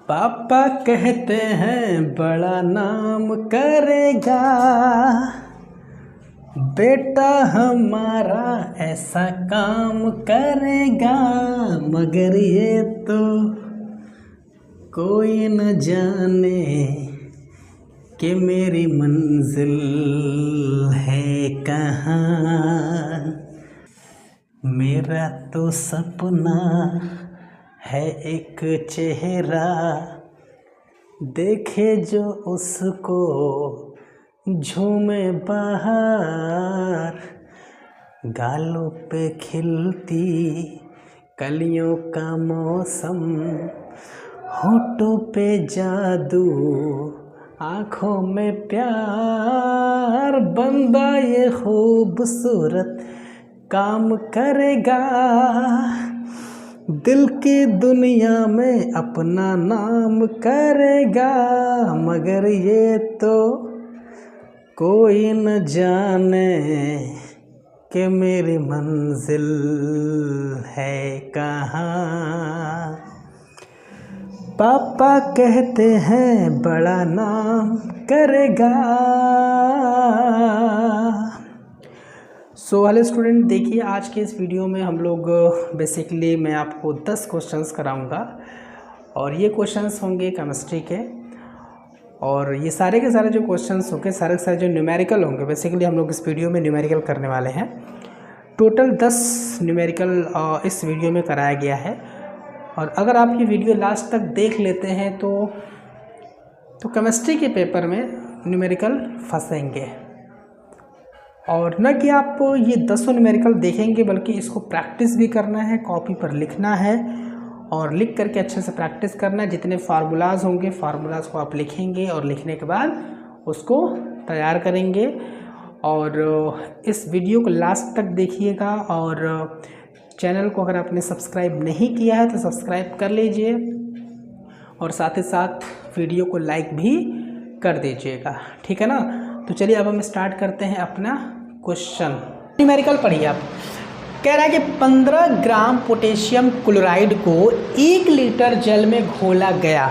पापा कहते हैं बड़ा नाम करेगा, बेटा हमारा ऐसा काम करेगा, मगर ये तो कोई न जाने कि मेरी मंजिल है कहाँ। मेरा तो सपना है एक चेहरा, देखे जो उसको झूमे बाहर। गालों पे खिलती कलियों का मौसम, होठों पे जादू, आँखों में प्यार। बंदा ये खूबसूरत काम करेगा, दिल की दुनिया में अपना नाम करेगा, मगर ये तो कोई न जाने कि मेरी मंजिल है कहाँ। पापा कहते हैं बड़ा नाम करेगा। सो हेलो स्टूडेंट, देखिए आज के इस वीडियो में हम लोग बेसिकली मैं आपको 10 क्वेश्चंस कराऊंगा और ये क्वेश्चंस होंगे केमिस्ट्री के। और ये सारे के सारे जो क्वेश्चंस होंगे, सारे के सारे जो न्यूमेरिकल होंगे, बेसिकली हम लोग इस वीडियो में न्यूमेरिकल करने वाले हैं। टोटल 10 न्यूमेरिकल इस वीडियो में कराया गया है। और अगर आप ये वीडियो लास्ट तक देख लेते हैं तो केमिस्ट्री के पेपर में न्यूमेरिकल फंसेंगे। और न कि आप ये 10 न्यूमेरिकल देखेंगे, बल्कि इसको प्रैक्टिस भी करना है, कॉपी पर लिखना है और लिख करके अच्छे से प्रैक्टिस करना है। जितने फार्मूलाज होंगे, फार्मूलाज को आप लिखेंगे और लिखने के बाद उसको तैयार करेंगे। और इस वीडियो को लास्ट तक देखिएगा। और चैनल को अगर आपने सब्सक्राइब नहीं किया है तो सब्सक्राइब कर लीजिए और साथ ही साथ वीडियो को लाइक भी कर दीजिएगा, ठीक है ना। तो चलिए अब हम स्टार्ट करते हैं अपना क्वेश्चन। न्यूमेरिकल पढ़िए आप। कह रहा है कि 15 ग्राम पोटेशियम क्लोराइड को 1 लीटर जल में घोला गया।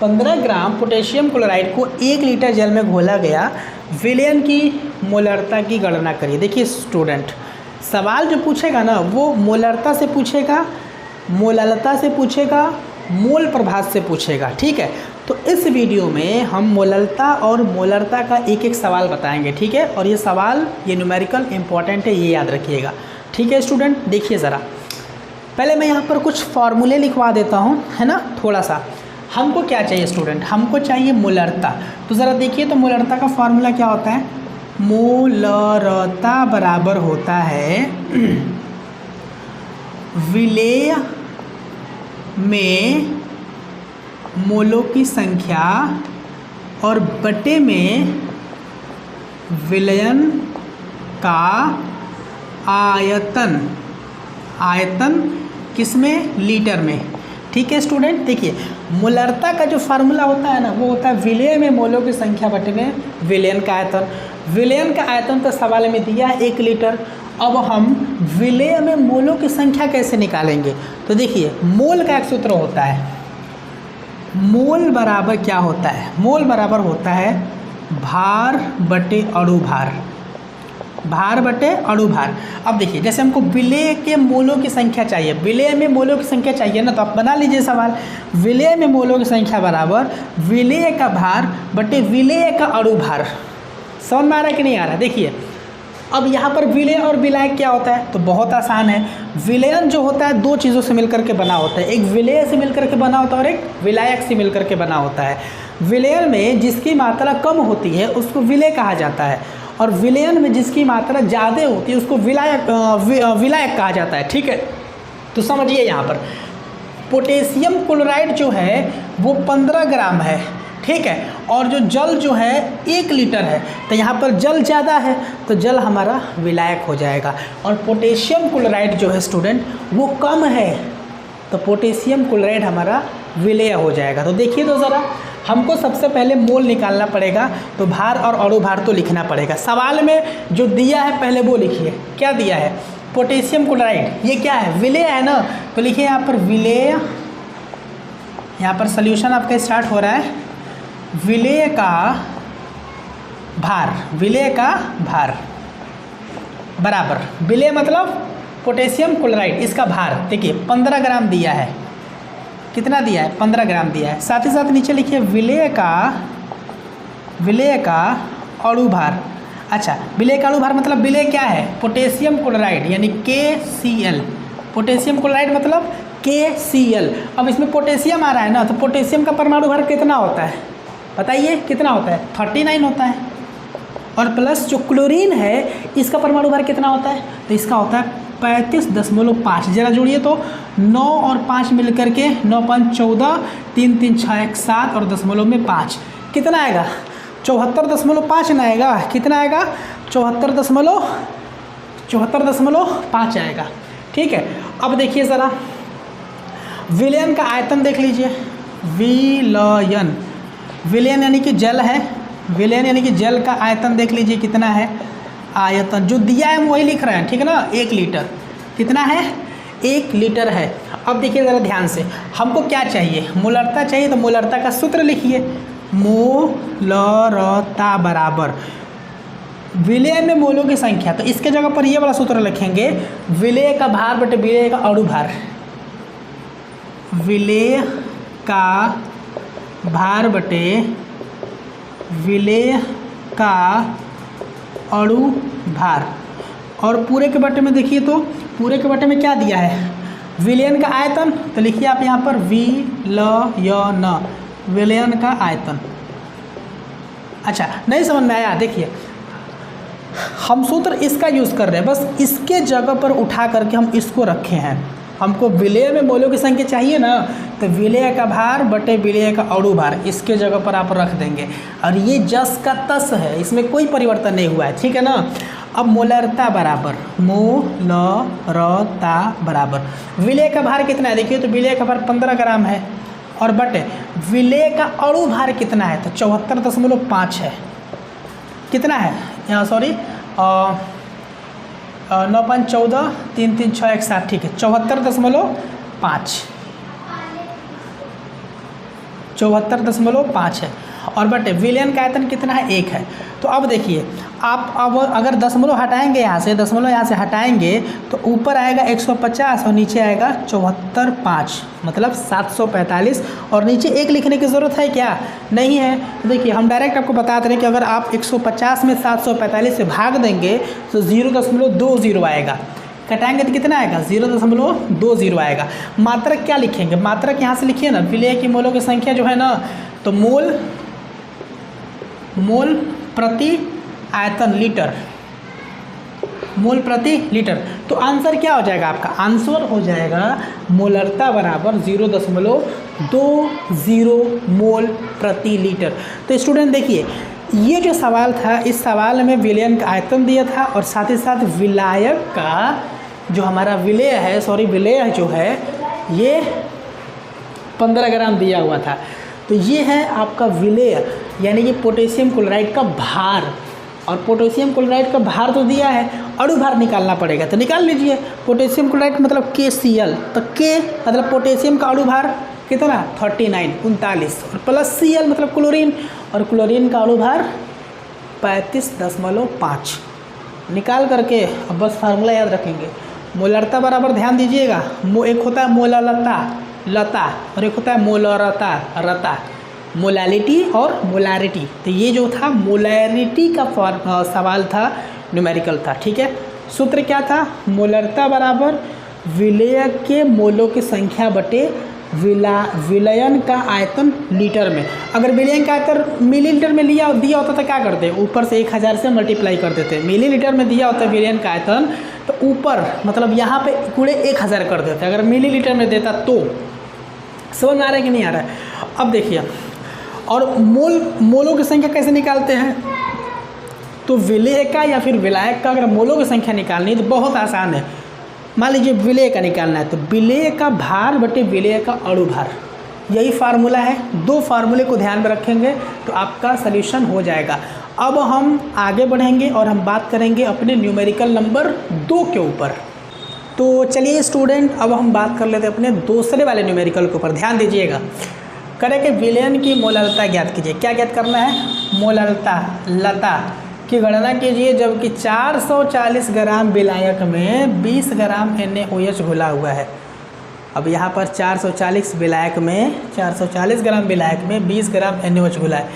15 ग्राम पोटेशियम क्लोराइड को 1 लीटर जल में घोला गया, विलयन की मोलरता की गणना करिए। देखिए स्टूडेंट, सवाल जो पूछेगा ना वो मोलरता से पूछेगा, मोललता से पूछेगा, मोल प्रभाव से पूछेगा, ठीक है। तो इस वीडियो में हम मोललता और मोलरता का एक एक सवाल बताएंगे, ठीक है। और ये सवाल, ये न्यूमेरिकल इंपॉर्टेंट है, ये याद रखिएगा, ठीक है स्टूडेंट। देखिए ज़रा, पहले मैं यहाँ पर कुछ फॉर्मूले लिखवा देता हूँ, है ना। थोड़ा सा हमको क्या चाहिए स्टूडेंट, हमको चाहिए मोलरता। तो ज़रा देखिए, तो मोलरता का फॉर्मूला क्या होता है। मोलरता बराबर होता है विलेय में मोलों की संख्या और बटे में विलयन का आयतन। आयतन किसमें, लीटर में, ठीक है स्टूडेंट। देखिए मोलरता का जो फार्मूला होता है ना वो होता है विलय में मोलों की संख्या बटे में विलयन का आयतन। विलयन का आयतन तो सवाल में दिया है 1 लीटर। अब हम विलय में मोलों की संख्या कैसे निकालेंगे, तो देखिए मोल का एक सूत्र होता है। मोल बराबर क्या होता है, मोल बराबर होता है भार बटे अणु भार, भार बटे अणु भार। अब देखिए जैसे हमको विलय के मोलों की संख्या चाहिए, विलय में मोलों की संख्या चाहिए ना, तो आप बना लीजिए सवाल। विलय में मोलों की संख्या बराबर विलय का भार बटे विलय का अणु भार। समझ में आ रहा है कि नहीं आ रहा है। देखिए अब यहाँ पर विलय और विलायक क्या होता है, तो बहुत आसान है। विलयन जो होता है 2 चीज़ों से मिलकर के बना होता है, एक विलय से मिलकर के बना होता है और एक विलायक से मिलकर के बना होता है। विलयन में जिसकी मात्रा कम होती है उसको विलय कहा जाता है, और विलयन में जिसकी मात्रा ज़्यादा होती है उसको विलायक कहा जाता है, ठीक है। तो समझिए यहाँ पर पोटेशियम क्लोराइड जो है वो 15 ग्राम है, ठीक है। और जो जल जो है 1 लीटर है, तो यहाँ पर जल ज़्यादा है तो जल हमारा विलायक हो जाएगा। और पोटेशियम क्लोराइड जो है स्टूडेंट वो कम है, तो पोटेशियम क्लोराइड हमारा विलय हो जाएगा। तो देखिए तो ज़रा, हमको सबसे पहले मोल निकालना पड़ेगा, तो भार और अणु भार तो लिखना पड़ेगा। सवाल में जो दिया है पहले वो लिखिए, क्या दिया है, पोटेशियम क्लोराइड, ये क्या है, विलय है ना, तो लिखिए यहाँ पर विलय यहाँ पर सोल्यूशन आपका स्टार्ट हो रहा है। विलेय का भार बराबर, विलेय मतलब पोटेशियम क्लोराइड, इसका भार देखिए 15 ग्राम दिया है। कितना दिया है? 15 ग्राम दिया है। साथ ही साथ नीचे लिखिए विलेय का अणु भार। अच्छा, विलेय का अणु भार मतलब विलेय क्या है? पोटेशियम क्लोराइड यानी KCl। पोटेशियम क्लोराइड मतलब KCl। अब इसमें पोटेशियम आ रहा है ना, तो पोटेशियम का परमाणु भार कितना होता है बताइए? कितना होता है? 39 होता है। और प्लस जो क्लोरीन है इसका परमाणु भार कितना होता है? तो इसका होता है 35.5। जरा जोड़िए तो 9 और 5 मिलकर के 9 5 14, 3 3 6 1 7 और दशमलव में 5 कितना आएगा? 74.5 ना आएगा? कितना आएगा? 74.5 आएगा। ठीक है, अब देखिए ज़रा विलयन का आयतन देख लीजिए। विलयन यानी कि जल है। विलयन यानी कि जल का आयतन देख लीजिए कितना है। आयतन जो दिया है हम वही लिख रहे हैं, ठीक है ना। 1 लीटर कितना है? 1 लीटर है। अब देखिए ज़रा ध्यान से, हमको क्या चाहिए? मोलरता चाहिए, तो मोलरता का सूत्र लिखिए। मोलरता बराबर विलेय में मोलों की संख्या, तो इसके जगह पर ये वाला सूत्र लिखेंगे, विलेय का भार बटे विलेय का अणु भार। विलेय का भार बटे विलेय का अणु भार। और पूरे के बटे में देखिए तो पूरे के बटे में क्या दिया है? विलयन का आयतन, तो लिखिए आप यहाँ पर विलयन, विलयन का आयतन। अच्छा, नहीं समझ में आया? देखिए हम सूत्र इसका यूज़ कर रहे हैं, बस इसके जगह पर उठा करके हम इसको रखे हैं। हमको विलेय में मोलों की संख्या चाहिए ना, तो विलेय का भार बटे विलेय का अणु भार इसके जगह पर आप रख देंगे। और ये जस का तस है, इसमें कोई परिवर्तन नहीं हुआ है, ठीक है ना। अब मोलरता बराबर विलेय का भार कितना है? देखिए तो विलेय का भार 15 ग्राम है, और बटे विलेय का अणु भार कितना है? तो 74.5 है। कितना है? यहाँ सॉरी 9 5 14, 3 3 6 1 7, ठीक है 74.5 है। और बटे विलयन का आयतन कितना है? 1 है। तो अब देखिए आप अब अगर दशमलव हटाएंगे, यहाँ से दशमलव यहाँ से हटाएंगे तो ऊपर आएगा 150 और नीचे आएगा 74.5 मतलब 745। और नीचे 1 लिखने की ज़रूरत है क्या? नहीं है। तो देखिए हम डायरेक्ट आपको बता रहे हैं कि अगर आप 150 में 745 से भाग देंगे तो 0.20 आएगा। कटाएंगे तो कितना आएगा? 0.20 आएगा। मात्रक क्या लिखेंगे? मात्रक यहाँ से लिखिए ना, विलेय की मोलों की संख्या जो है ना, तो मोल प्रति आयतन लीटर, मोल प्रति लीटर। तो आंसर क्या हो जाएगा आपका? आंसर हो जाएगा मोलरता बराबर 0.20 मोल प्रति लीटर। तो स्टूडेंट देखिए, ये जो सवाल था, इस सवाल में विलयन का आयतन दिया था और साथ ही साथ विलायक का जो हमारा विलेय है, विलेय जो है ये 15 ग्राम दिया हुआ था। तो ये है आपका विलेय यानी कि पोटेशियम क्लोराइड का भार। और पोटेशियम क्लोराइड का भार तो दिया है, अणु भार निकालना पड़ेगा, तो निकाल लीजिए। पोटेशियम क्लोराइड मतलब KCl, तो K मतलब पोटेशियम का अणु भार कितना? 39 और प्लस Cl मतलब क्लोरीन, और क्लोरीन का अणु भार 35.5 निकाल करके अब बस फार्मूला याद रखेंगे। मोलरता बराबर ध्यान दीजिएगा, एक होता है मोलरता और एक होता है मोलरता, मोलालिटी और मोलारिटी। तो ये जो था मोलारिटी का सवाल था, न्यूमेरिकल था, ठीक है। सूत्र क्या था? मोलरता बराबर विलेय के मोलों की संख्या बटे विलयन का आयतन लीटर में। अगर विलयन का आयतन मिलीलीटर में दिया होता तो क्या करते? ऊपर से 1000 से मल्टीप्लाई कर देते। मिलीलीटर में दिया होता विलयन का आयतन तो ऊपर मतलब यहाँ पे पूरे 1000 कर देते। अगर मिलीलीटर में देता तो समझ में आ रहा है कि नहीं आ रहा है? अब देखिए, और मोलों की संख्या कैसे निकालते हैं? तो विलेय का या फिर विलायक का अगर मोलों की संख्या निकालनी है तो बहुत आसान है। मान लीजिए विलेय का निकालना है, तो विलेय का भार बटे विलेय का अणु भार, यही फार्मूला है। 2 फार्मूले को ध्यान में रखेंगे तो आपका सल्यूशन हो जाएगा। अब हम आगे बढ़ेंगे और हम बात करेंगे अपने न्यूमेरिकल नंबर 2 के ऊपर। तो चलिए स्टूडेंट, अब हम बात कर लेते हैं अपने दूसरे वाले न्यूमेरिकल के ऊपर। ध्यान दीजिएगा, करें कि विलयन की मोललता ज्ञात कीजिए। क्या ज्ञात करना है? मोललता, लता की गणना कीजिए जबकि 440 ग्राम विलायक में 20 ग्राम NaOH घुला हुआ है। अब यहाँ पर 440 ग्राम विलायक में 20 ग्राम NaOH घुला है।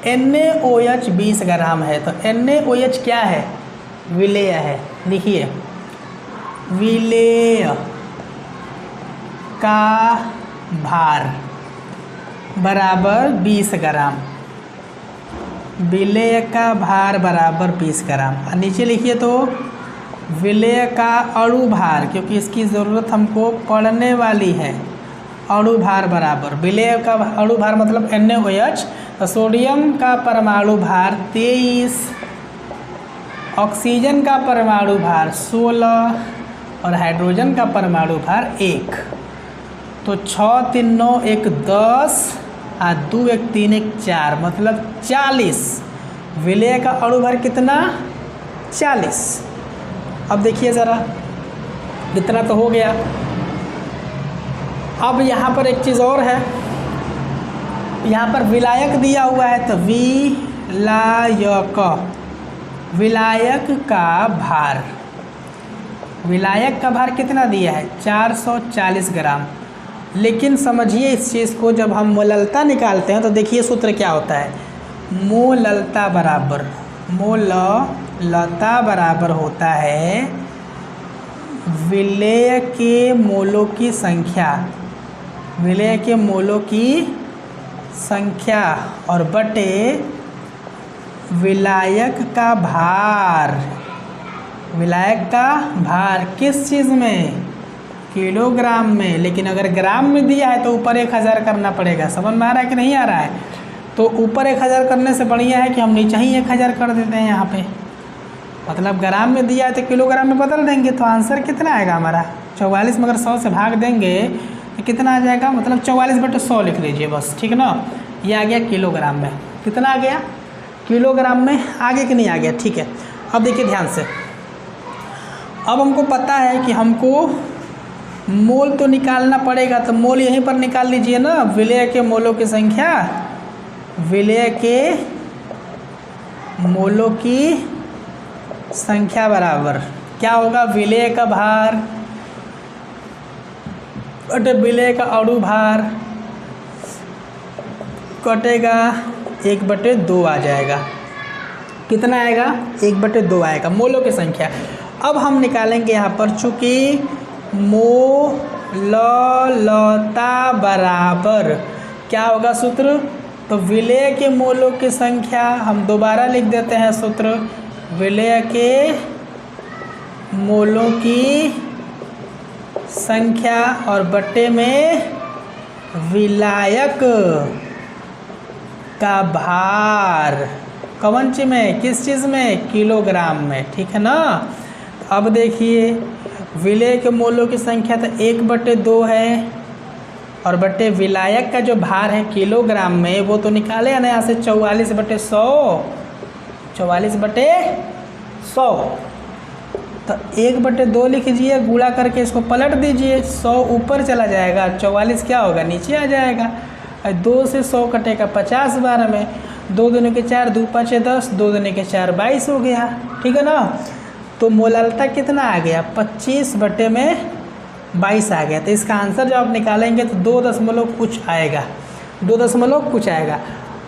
NaOH 20 ग्राम है तो NaOH क्या है? विलेय है। लिखिए, विलेय का भार बराबर 20 ग्राम, विलेय का भार बराबर 20 ग्राम। और नीचे लिखिए तो विलेय का अणु भार, क्योंकि इसकी ज़रूरत हमको पड़ने वाली है, अणु भार बराबर विलेय का अणु भार मतलब NaOH। तो सोडियम का परमाणु भार 23, ऑक्सीजन का परमाणु भार 16 और हाइड्रोजन का परमाणु भार 1। तो 6 3 9 1 10 और 2 1 3 1 4 मतलब 40। विलेय का अणु भार कितना? 40। अब देखिए ज़रा, इतना तो हो गया। अब यहाँ पर एक चीज़ और है, यहाँ पर विलायक दिया हुआ है तो विलायक का भार, विलायक का भार कितना दिया है? 440 ग्राम। लेकिन समझिए इस चीज़ को, जब हम मोललता निकालते हैं तो देखिए सूत्र क्या होता है। मोललता बराबर होता है विलेय के मोलों की संख्या, विलेय के मोलों की संख्या और बटे विलायक का भार। विलायक का भार किस चीज़ में? किलोग्राम में। लेकिन अगर ग्राम में दिया है तो ऊपर 1000 करना पड़ेगा। समझ में आ रहा है कि नहीं आ रहा है? तो ऊपर 1000 करने से बढ़िया है कि हम नीचे ही 1000 कर देते हैं यहाँ पे। मतलब ग्राम में दिया है तो किलोग्राम में बदल देंगे तो आंसर कितना आएगा हमारा? 44 में अगर 100 से भाग देंगे तो कितना आ जाएगा? मतलब 44/100 लिख लीजिए बस, ठीक है ना। ये आ गया किलोग्राम में। कितना आ गया? किलोग्राम में। आगे कि नहीं आ गया? ठीक है। अब देखिए ध्यान से, अब हमको पता है कि हमको मोल तो निकालना पड़ेगा, तो मोल यहीं पर निकाल लीजिए ना। विलेय के मोलों की संख्या, विलेय के मोलों की संख्या बराबर क्या होगा? विलेय का भार बटे विलेय का अणु भार कटेगा 1/2 आ जाएगा। कितना आएगा? 1/2 आएगा, मोलों की संख्या। अब हम निकालेंगे यहाँ पर, चूँकि मोललता बराबर क्या होगा सूत्र? तो विलेय के मोलों की संख्या, हम दोबारा लिख देते हैं सूत्र, विलेय के मोलों की संख्या और बट्टे में विलायक का भार। कौन सी में? किस चीज़ में? किलोग्राम में, ठीक है ना। तो अब देखिए, विलेय के मोलों की संख्या तो 1/2 है और बटे विलायक का जो भार है किलोग्राम में, वो तो निकाले है ना यहाँ से 44/100, 44/100। तो 1/2 लिख दीजिए, गुणा करके इसको पलट दीजिए, 100 ऊपर चला जाएगा, 44 क्या होगा? नीचे आ जाएगा। 2 से 100 कटेगा 50 बार में, 2 दूनी के 4, 2 5 10, 2 दूनी के 4 22 हो गया, ठीक है ना। तो मोललता कितना आ गया? 25/22 आ गया। तो इसका आंसर जब आप निकालेंगे तो 2 कुछ आएगा, 2 कुछ आएगा।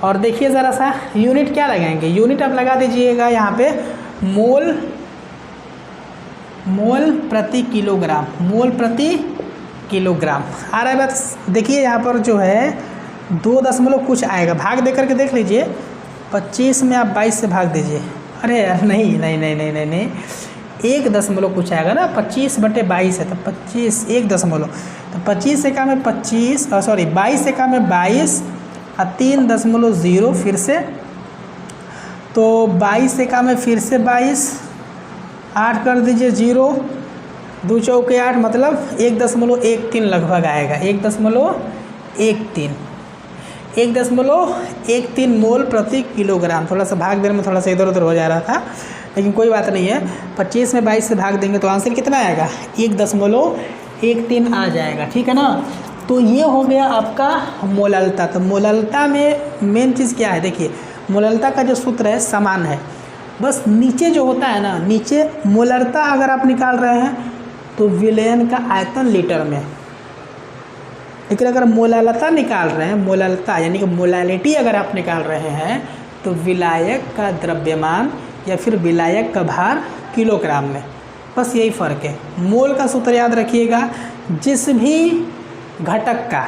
और देखिए ज़रा सा यूनिट क्या लगाएंगे? यूनिट आप लगा दीजिएगा यहाँ पे मोल प्रति किलोग्राम, मोल प्रति किलोग्राम आ रहा है। बस देखिए यहाँ पर जो है 2 कुछ आएगा, भाग दे करके देख लीजिए। 25 में आप 22 से भाग दीजिए। अरे यार नहीं, 1 कुछ आएगा ना, 25/22 है तो 25 1 तो 25 से कम है 25, सॉरी 22 से कम है 22 और 3.0 फिर से, तो 22 से कम है फिर से 22, 8 कर दीजिए 0, 2 चौके 8 मतलब 1.13 लगभग आएगा, 1.13 मोल प्रति किलोग्राम। थोड़ा सा भाग देने में थोड़ा सा इधर उधर हो जा रहा था, लेकिन कोई बात नहीं है। 25 में 22 से भाग देंगे तो आंसर कितना आएगा? 1.13 आ जाएगा, ठीक है ना। तो ये हो गया आपका मोललता। तो मोललता में मेन चीज़ क्या है, देखिए मोललता का जो सूत्र है समान है, बस नीचे जो होता है ना, नीचे मोललता अगर आप निकाल रहे हैं तो विलयन का आयतन लीटर में, लेकिन अगर मोललता निकाल रहे हैं, मोललता यानी कि मोलालिटी अगर आप निकाल रहे हैं तो विलायक का द्रव्यमान या फिर विलायक का भार किलोग्राम में, बस यही फ़र्क है। मोल का सूत्र याद रखिएगा, जिस भी घटक का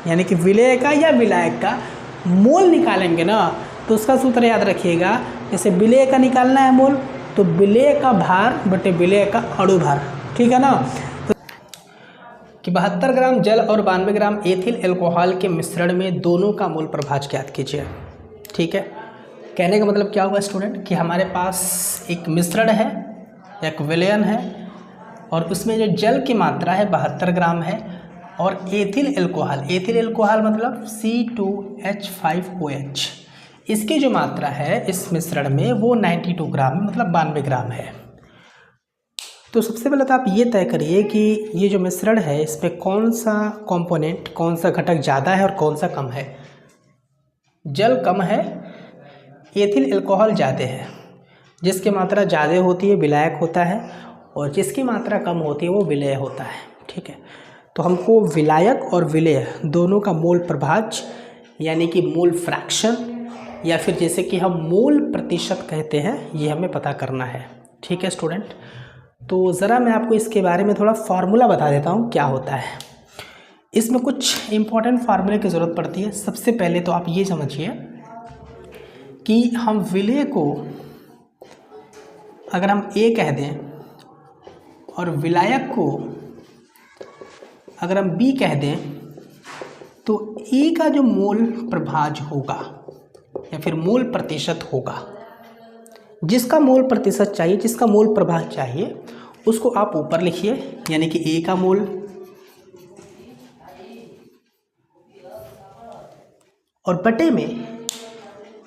यानी कि विलेय का या विलायक का मोल निकालेंगे ना तो उसका सूत्र याद रखिएगा। जैसे विलेय का निकालना है मोल तो विलेय का भार बटे विलेय का अणु भार, ठीक है ना। तो कि 72 ग्राम जल और 92 ग्राम एथिल एल्कोहल के मिश्रण में दोनों का मोल प्रभाज ज्ञात कीजिए। ठीक है, कहने का मतलब क्या हुआ स्टूडेंट कि हमारे पास एक मिश्रण है, एक विलयन है और उसमें जो जल की मात्रा है 72 ग्राम है और एथिल एल्कोहल मतलब C2H5OH, इसकी जो मात्रा है इस मिश्रण में वो 92 ग्राम मतलब 92 ग्राम है। तो सबसे पहले तो आप ये तय करिए कि ये जो मिश्रण है इसमें कौन सा कंपोनेंट, कौन सा घटक ज़्यादा है और कौन सा कम है। जल कम है, एथिल एल्कोहल ज़्यादा है। जिसकी मात्रा ज़्यादा होती है विलायक होता है और जिसकी मात्रा कम होती है वो विलेय होता है। ठीक है, तो हमको विलायक और विलेय दोनों का मोल प्रभाज यानी कि मोल फ्रैक्शन या फिर जैसे कि हम मोल प्रतिशत कहते हैं, ये हमें पता करना है। ठीक है स्टूडेंट, तो ज़रा मैं आपको इसके बारे में थोड़ा फार्मूला बता देता हूँ क्या होता है। इसमें कुछ इम्पॉर्टेंट फार्मूले की ज़रूरत पड़ती है। सबसे पहले तो आप ये समझिए कि हम विलेय को अगर हम A कह दें और विलायक को अगर हम B कह दें तो A का जो मोल प्रभाज होगा या फिर मोल प्रतिशत होगा, जिसका मोल प्रतिशत चाहिए, जिसका मोल प्रभाज चाहिए उसको आप ऊपर लिखिए, यानी कि A का मोल और बटे में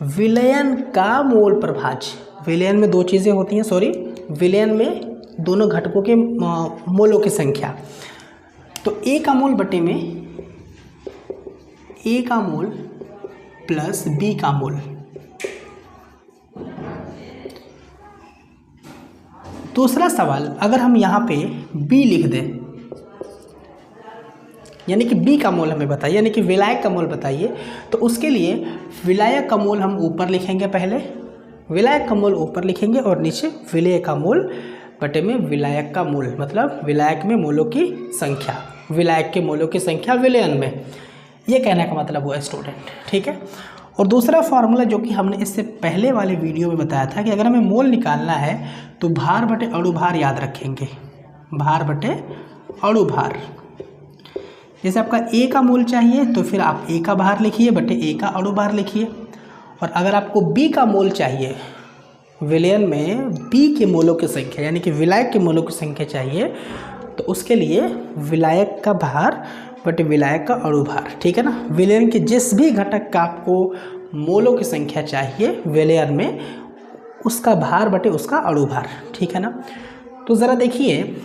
विलयन का मोल प्रभाज। विलयन में दो चीज़ें होती हैं, विलयन में दोनों घटकों के मोलों की संख्या। तो A का मोल बटे में A का मोल प्लस B का मोल। दूसरा सवाल, अगर हम यहाँ पे B लिख दें यानी कि B का मोल हमें बताइए, यानी कि विलायक का मोल बताइए, तो उसके लिए विलायक का मोल हम ऊपर लिखेंगे, पहले विलायक का मोल ऊपर लिखेंगे और नीचे विलेय का मोल बटे में विलायक का मोल, मतलब विलायक में मोलों की संख्या, विलायक के मोलों की संख्या विलयन में, ये कहने का मतलब हुआ स्टूडेंट। ठीक है, और दूसरा फार्मूला जो कि हमने इससे पहले वाले वीडियो में बताया था कि अगर हमें मोल निकालना है तो भार बटे अणु भार याद रखेंगे, भार बटे अणु भार। जैसे आपका A का मोल चाहिए तो फिर आप A का भार लिखिए बटे A का अणु भार लिखिए, और अगर आपको B का मोल चाहिए, विलयन में B के मोलों की संख्या यानी कि विलायक के मोलों की संख्या चाहिए, तो उसके लिए विलायक का भार बटे विलायक का अणु भार। ठीक है ना, विलयन के जिस भी घटक का आपको मोलों की संख्या चाहिए विलयन में, उसका भार बटे उसका अणु भार। ठीक है ना, तो ज़रा देखिए,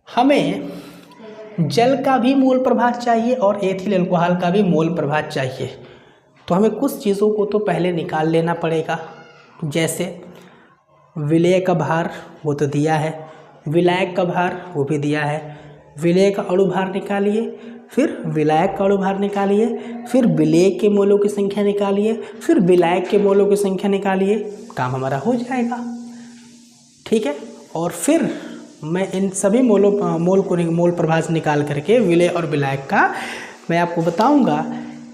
हमें जल का भी मोल प्रभाज चाहिए और एथिल एल्कोहल का भी मोल प्रभाज चाहिए, तो हमें कुछ चीज़ों को तो पहले निकाल लेना पड़ेगा। जैसे विलेय का भार वो तो दिया है, विलायक का भार वो भी दिया है, विलेय का अणु भार निकालिए, फिर विलायक का अणु भार निकालिए, फिर विलेय के मोलों की संख्या निकालिए, फिर विलायक के मोलों की संख्या निकालिए, काम हमारा हो जाएगा। ठीक है, और फिर मैं इन सभी मोल प्रभाज निकाल करके विलेय और विलायक का मैं आपको बताऊंगा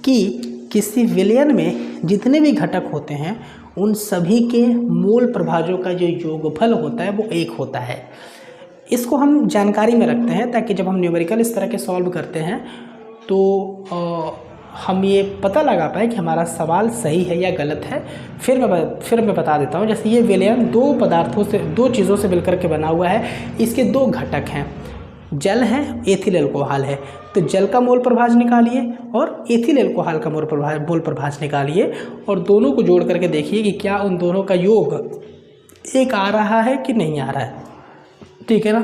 कि किसी विलयन में जितने भी घटक होते हैं उन सभी के मोल प्रभाजों का जो योगफल होता है वो एक होता है। इसको हम जानकारी में रखते हैं ताकि जब हम न्यूमेरिकल इस तरह के सॉल्व करते हैं तो हम ये पता लगा पाए कि हमारा सवाल सही है या गलत है। फिर मैं बता देता हूँ। जैसे ये विलयन दो चीज़ों से मिलकर के बना हुआ है, इसके दो घटक हैं, जल है, एथिल एल्कोहल है, तो जल का मोल प्रभाज निकालिए और एथिल एल्कोहल का मोल प्रभाज निकालिए और दोनों को जोड़ करके देखिए कि क्या उन दोनों का योग एक आ रहा है कि नहीं आ रहा है। ठीक है ना,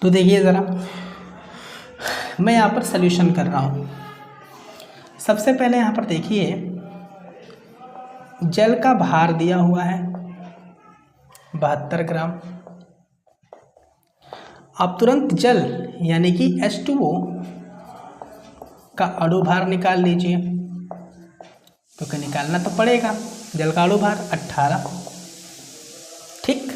तो देखिए ज़रा, मैं यहाँ पर सॉल्यूशन कर रहा हूँ। सबसे पहले यहाँ पर देखिए जल का भार दिया हुआ है 72 ग्राम। आप तुरंत जल यानी कि H2O का अणु भार निकाल लीजिए, तो क्या निकालना तो पड़ेगा, जल का अणु भार 18। ठीक,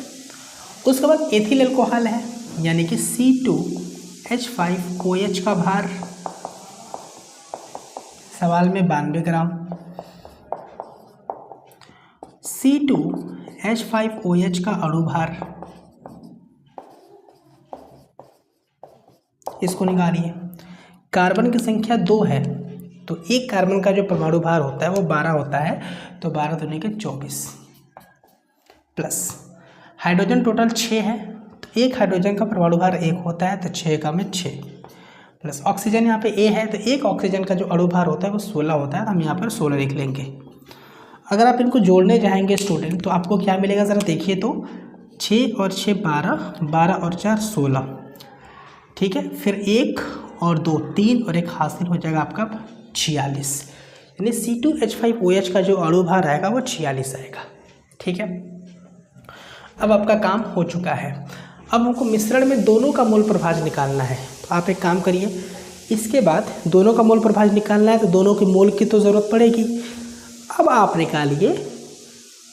उसके बाद एथिल अल्कोहल है यानी कि C2H5OH का भार सवाल में 92 ग्राम। C2H5OH का अणु भार, इसको निकालिए। कार्बन की संख्या 2 है तो एक कार्बन का जो परमाणु भार होता है वो 12 होता है, तो 12 दूनी के 24 प्लस हाइड्रोजन टोटल 6 है, तो एक हाइड्रोजन का परमाणु भार 1 होता है, तो 6 का में 6 प्लस ऑक्सीजन यहाँ पे A है, तो एक ऑक्सीजन का जो अणु भार होता है वो 16 होता है, तो हम यहाँ पर 16 लिख लेंगे। अगर आप इनको जोड़ने जाएंगे स्टूडेंट तो आपको क्या मिलेगा ज़रा देखिए, तो 6 और 6 12, 12 और 4 16। ठीक है, फिर 1 और 2 3 और 1 हासिल हो जाएगा आपका 46, यानी C2H5OH का जो अणु भार आएगा वो 46 आएगा। ठीक है, अब आपका काम हो चुका है। अब हमको मिश्रण में दोनों का मोल प्रभाज निकालना है, तो आप एक काम करिए, इसके बाद दोनों का मोल प्रभाज निकालना है तो दोनों के मोल की तो ज़रूरत पड़ेगी। अब आप निकालिए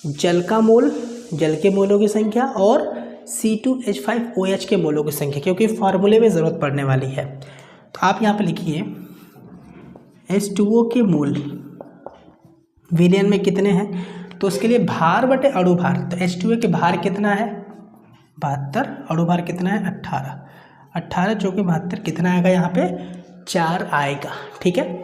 जल का मोल, जल के मोलों की संख्या और C2H5OH के मोलों की संख्या, क्योंकि फार्मूले में ज़रूरत पड़ने वाली है। तो आप यहाँ पे लिखिए H2O के मोल विलयन में कितने हैं, तो उसके लिए भार बटे अणु भार, तो H2O के भार कितना है 72, अणु भार कितना है 18 जो कि 72 कितना आएगा यहाँ पे 4 आएगा। ठीक है,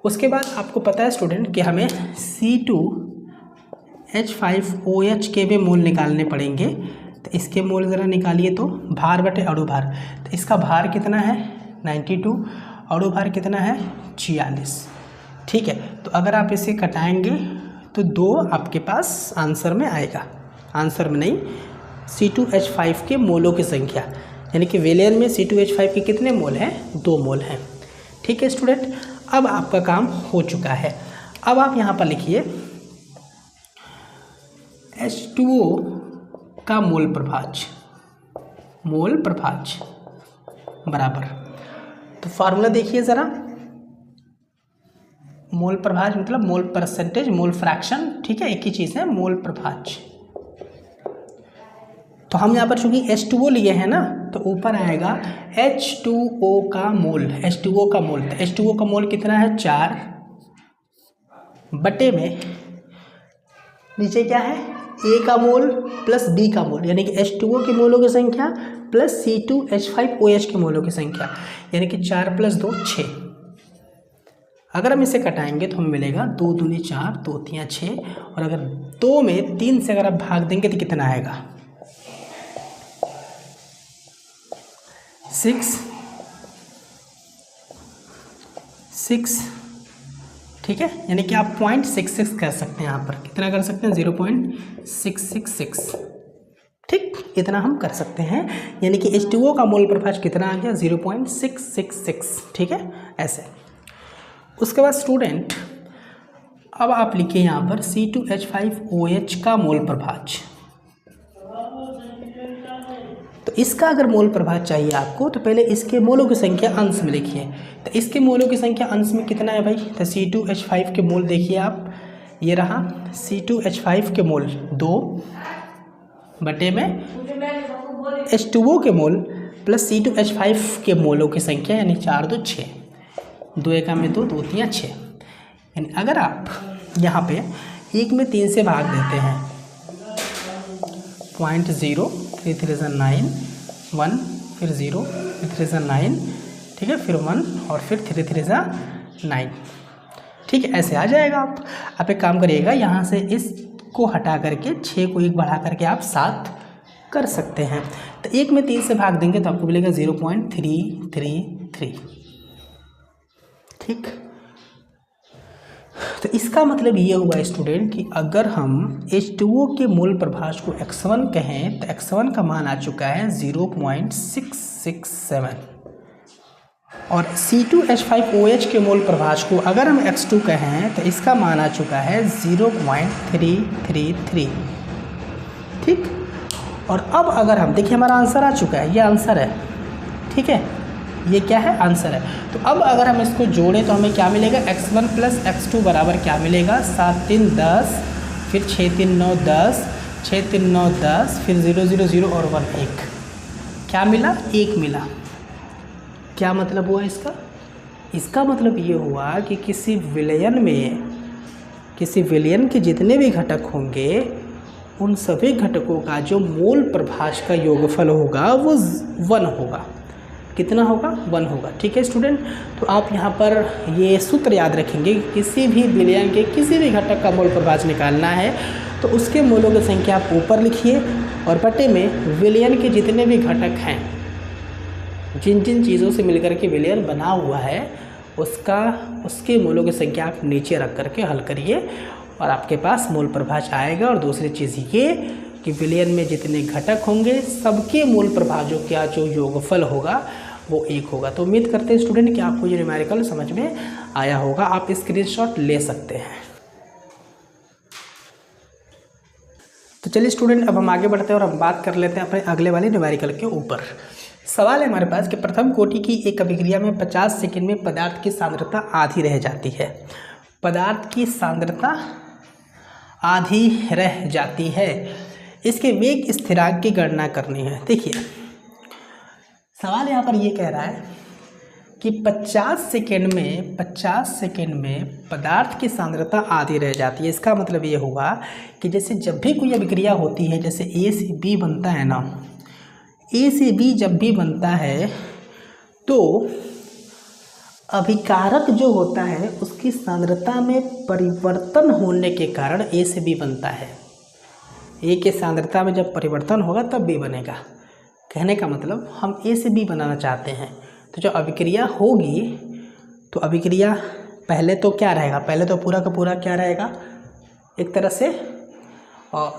उसके बाद आपको पता है स्टूडेंट कि हमें C2H5OH के भी मोल निकालने पड़ेंगे, तो इसके मोल ज़रा निकालिए, तो भार बटे अणु भार, तो इसका भार कितना है 92, अणु भार कितना है 46। ठीक है, तो अगर आप इसे कटाएंगे तो 2 आपके पास आंसर में आएगा, आंसर में नहीं, C2H5 के मोलों की संख्या, यानी कि विलयन में C2H5 के कितने मोल हैं 2 मोल हैं। ठीक है स्टूडेंट, अब आपका काम हो चुका है। अब आप यहाँ पर लिखिए H2O का मोल प्रभाज, मोल प्रभाज बराबर, तो फार्मूला देखिए ज़रा, मोल प्रभाज मतलब मोल परसेंटेज, मोल फ्रैक्शन, ठीक है, एक ही चीज़ है मोल प्रभाज। तो हम यहाँ पर चूंकि H2O लिए हैं ना, तो ऊपर आएगा H2O का मोल, H2O का मोल, तो H2O का मोल कितना है 4 बटे में नीचे क्या है A का मोल प्लस B का मोल, यानी कि H2O के मोलों की संख्या प्लस C2H5OH के मोलों की संख्या, यानी कि 4 + 2 6। अगर हम इसे कटाएंगे तो हमें मिलेगा 2 दूनी 4, 2 3 6, और अगर 2 में 3 से अगर आप भाग देंगे तो कितना आएगा 6। ठीक है, यानी कि आप 0.66 कर सकते हैं, यहाँ पर कितना कर सकते हैं 0.666। ठीक, इतना हम कर सकते हैं, यानी कि H2O का मोल प्रभाज कितना आ गया 0.666। ठीक है, ऐसे। उसके बाद स्टूडेंट अब आप लिखिए यहाँ पर C2H5OH का मोल प्रभाज, तो इसका अगर मोल प्रभाज चाहिए आपको तो पहले इसके मोलों की संख्या अंश में लिखिए। तो इसके मोलों की संख्या अंश में कितना है भाई, तो C2H5 के मोल देखिए आप, ये रहा C2H5 के मोल 2 बटे में H2O के मोल प्लस C2H5 के मोलों की संख्या, यानी 4 2 6, 2 1 में 2, 2 3 6। यानी अगर आप यहाँ पे 1 में 3 से भाग देते हैं 0.0, 3 3 9, 1 फिर 0, 3 3 9, ठीक है, फिर 1 और फिर 3 3 9। ठीक है, ऐसे आ जाएगा। आप एक काम करिएगा, यहाँ से इसको हटा करके 6 को 1 बढ़ा करके आप 7 कर सकते हैं। तो 1 में 3 से भाग देंगे तो आपको मिलेगा 0.333। ठीक, तो इसका मतलब ये हुआ स्टूडेंट कि अगर हम H2O के मोल प्रभाज को x1 कहें तो x1 का मान आ चुका है 0.667, और C2H5OH के मोल प्रभाज को अगर हम X2 कहें तो इसका मान आ चुका है 0.333। ठीक, और अब अगर हम देखिए हमारा आंसर आ चुका है, ये आंसर है, ठीक है, ये क्या है, आंसर है। तो अब अगर हम इसको जोड़ें तो हमें क्या मिलेगा, x1 + x2 बराबर क्या मिलेगा, 7 3 10, फिर 6 3 9 10, 6 3 9 10, फिर 0 0 0 और 1 1, क्या मिला, 1 मिला। क्या मतलब हुआ इसका, इसका मतलब ये हुआ कि किसी विलयन के जितने भी घटक होंगे उन सभी घटकों का जो मोल प्रभाज का योगफल होगा वो 1 होगा। कितना होगा, 1 होगा। ठीक है स्टूडेंट, तो आप यहाँ पर ये सूत्र याद रखेंगे, किसी भी विलयन के किसी भी घटक का मोल प्रभाज निकालना है तो उसके मोलों की संख्या आप ऊपर लिखिए और बटे में विलयन के जितने भी घटक हैं, जिन जिन चीज़ों से मिलकर के विलयन बना हुआ है उसके मोलों की संख्या आप नीचे रख करके हल करिए और आपके पास मोल प्रभाज आएगा। और दूसरी चीज़ ये कि विलयन में जितने घटक होंगे सबके मोल प्रभाजों का जो योगफल होगा वो 1 होगा। तो उम्मीद करते हैं स्टूडेंट कि आपको ये न्यूमेरिकल समझ में आया होगा, आप स्क्रीनशॉट ले सकते हैं। तो चलिए स्टूडेंट, अब हम आगे बढ़ते हैं और हम बात कर लेते हैं अपने अगले वाले न्यूमेरिकल के ऊपर। सवाल है हमारे पास कि प्रथम कोटि की एक अभिक्रिया में 50 सेकंड में पदार्थ की सांद्रता आधी रह जाती है। पदार्थ की सांद्रता आधी रह जाती है, इसके वेग स्थिरांक की गणना करनी है। देखिए सवाल यहाँ पर ये कह रहा है कि 50 सेकंड में पदार्थ की सांद्रता आधी रह जाती है। इसका मतलब ये हुआ कि जैसे जब भी कोई अभिक्रिया होती है, जैसे A से B बनता है ना, A से B जब भी बनता है तो अभिकारक जो होता है उसकी सांद्रता में परिवर्तन होने के कारण A से B बनता है। A के सांद्रता में जब परिवर्तन होगा तब B बनेगा। कहने का मतलब हम A से B बनाना चाहते हैं, तो जो अभिक्रिया होगी तो अभिक्रिया पहले तो क्या रहेगा, पहले तो पूरा का पूरा क्या रहेगा, एक तरह से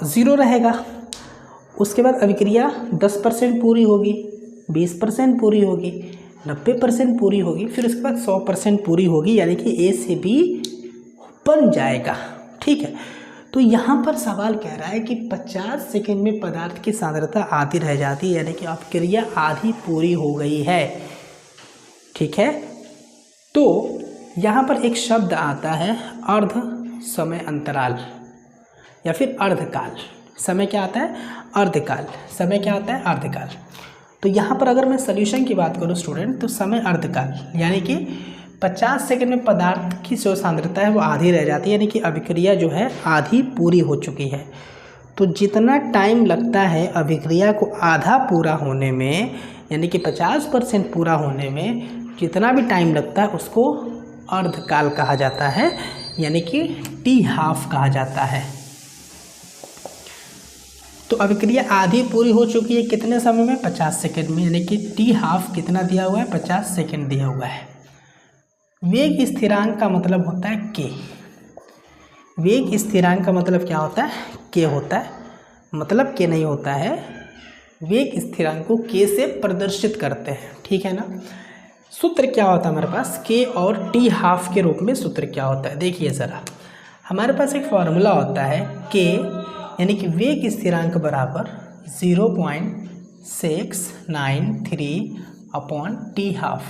0 रहेगा। उसके बाद अभिक्रिया 10% पूरी होगी, 20% पूरी होगी, 90% पूरी होगी, फिर उसके बाद 100% पूरी होगी, यानी कि A से B बन जाएगा। ठीक है, तो यहाँ पर सवाल कह रहा है कि 50 सेकंड में पदार्थ की सांद्रता आधी रह जाती है, यानी कि अभिक्रिया आधी पूरी हो गई है। ठीक है, तो यहाँ पर एक शब्द आता है अर्ध समय अंतराल या फिर अर्धकाल। समय क्या आता है, अर्धकाल। समय क्या आता है, अर्धकाल। तो यहाँ पर अगर मैं सॉल्यूशन की बात करूँ स्टूडेंट, तो समय अर्धकाल यानी कि 50 सेकंड में पदार्थ की जो सांद्रता है वो आधी रह जाती है, यानी कि अभिक्रिया जो है आधी पूरी हो चुकी है। तो जितना टाइम लगता है अभिक्रिया को आधा पूरा होने में, यानी कि 50% पूरा होने में जितना भी टाइम लगता है उसको अर्धकाल कहा जाता है, यानी कि T½ कहा जाता है। तो अभिक्रिया आधी पूरी हो चुकी है कितने समय में, 50 सेकंड में, यानी कि T½ कितना दिया हुआ है, 50 सेकंड दिया हुआ है। वेग स्थिरांक का मतलब होता है K। वेग स्थिरांक का मतलब क्या होता है, K होता है, मतलब K नहीं होता है। वेग स्थिरांक को K से प्रदर्शित करते हैं, ठीक है ना। सूत्र क्या होता है हमारे पास, K और T½ के रूप में सूत्र क्या होता है, देखिए ज़रा। हमारे पास एक फॉर्मूला होता है K यानी कि वेग स्थिरांक बराबर 0.693/T½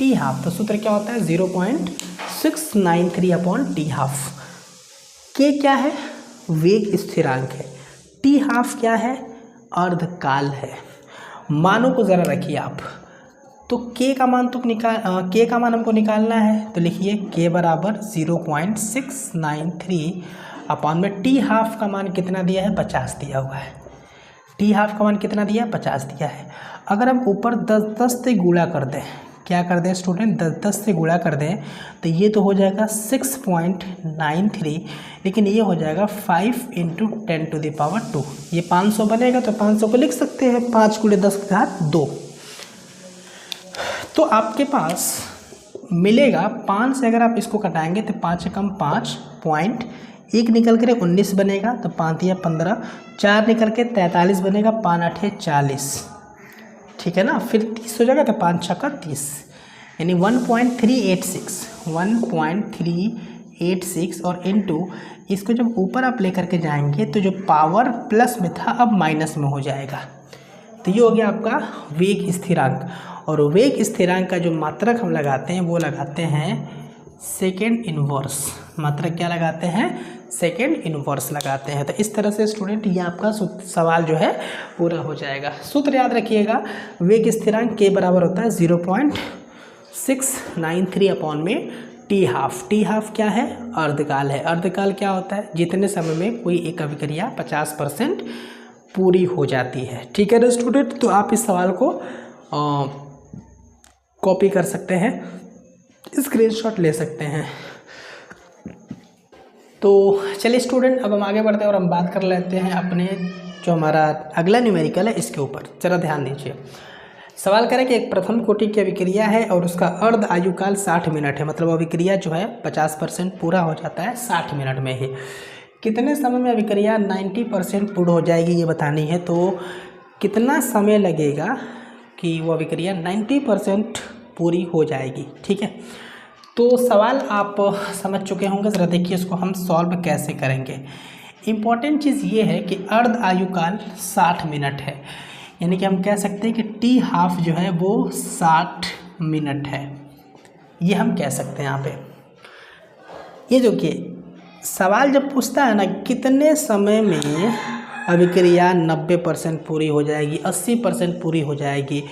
T½ तो सूत्र क्या होता है 0.693/T½ K क्या है, वेग स्थिरांक है, T½ क्या है, अर्धकाल है। मानों को ज़रा रखिए आप। तो K का मान हमको निकालना है, तो लिखिए K बराबर 0.693 T½ का मान कितना दिया है, 50 दिया हुआ है। T½ का मान कितना दिया है, 50 दिया है। अगर हम ऊपर 10 से गुणा कर दें, क्या कर दें स्टूडेंट, 10 से गुणा कर दें तो ये तो हो जाएगा 6.93, लेकिन ये हो जाएगा 5 × 10⁻²। ये 500 बनेगा तो 500 को लिख सकते हैं 5 × 10⁻²। तो आपके पास मिलेगा 5 से अगर आप इसको कटाएंगे तो 5 से कम 5 पॉइंट, 1 निकल कर 19 बनेगा, तो 5 या 15, 4 निकल के 43 बनेगा, 5 8 40, ठीक है ना। फिर 30 हो जाएगा तो 5 6 30, यानी 1.386 और इनटू इसको जब ऊपर आप लेकर के जाएंगे तो जो पावर प्लस में था अब माइनस में हो जाएगा। तो ये हो गया आपका वेग स्थिरांक। और वेग स्थिरांक का जो मात्रक हम लगाते हैं वो लगाते हैं सेकेंड इनवर्स। मात्रक क्या लगाते हैं? सेकेंड इनवर्स लगाते हैं। तो इस तरह से स्टूडेंट ये आपका सवाल जो है पूरा हो जाएगा। सूत्र याद रखिएगा, वेग स्थिरांक के बराबर होता है 0.693 अपॉन में टी हाफ। टी हाफ क्या है? अर्धकाल है। अर्धकाल क्या होता है? जितने समय में कोई एक अभिक्रिया 50% पूरी हो जाती है। ठीक है ना स्टूडेंट, तो आप इस सवाल को कॉपी कर सकते हैं, स्क्रीनशॉट ले सकते हैं। तो चलिए स्टूडेंट, अब हम आगे बढ़ते हैं और हम बात कर लेते हैं अपने जो हमारा अगला न्यूमेरिकल है इसके ऊपर। जरा ध्यान दीजिए, सवाल करें कि एक प्रथम कोटि की अभिक्रिया है और उसका अर्ध आयुकाल 60 मिनट है। मतलब अभिक्रिया जो है 50% पूरा हो जाता है 60 मिनट में ही। कितने समय में अभिक्रिया 90% पूर्ण हो जाएगी ये बतानी है। तो कितना समय लगेगा कि वो अभिक्रिया 90% पूरी हो जाएगी। ठीक है, तो सवाल आप समझ चुके होंगे। ज़रा देखिए इसको हम सॉल्व कैसे करेंगे। इम्पॉर्टेंट चीज़ ये है कि अर्ध आयुकाल 60 मिनट है, यानी कि हम कह सकते हैं कि टी हाफ जो है वो 60 मिनट है, ये हम कह सकते हैं यहाँ पे। ये जो कि सवाल जब पूछता है ना कितने समय में अभिक्रिया 90% पूरी हो जाएगी, 80% पूरी हो जाएगी,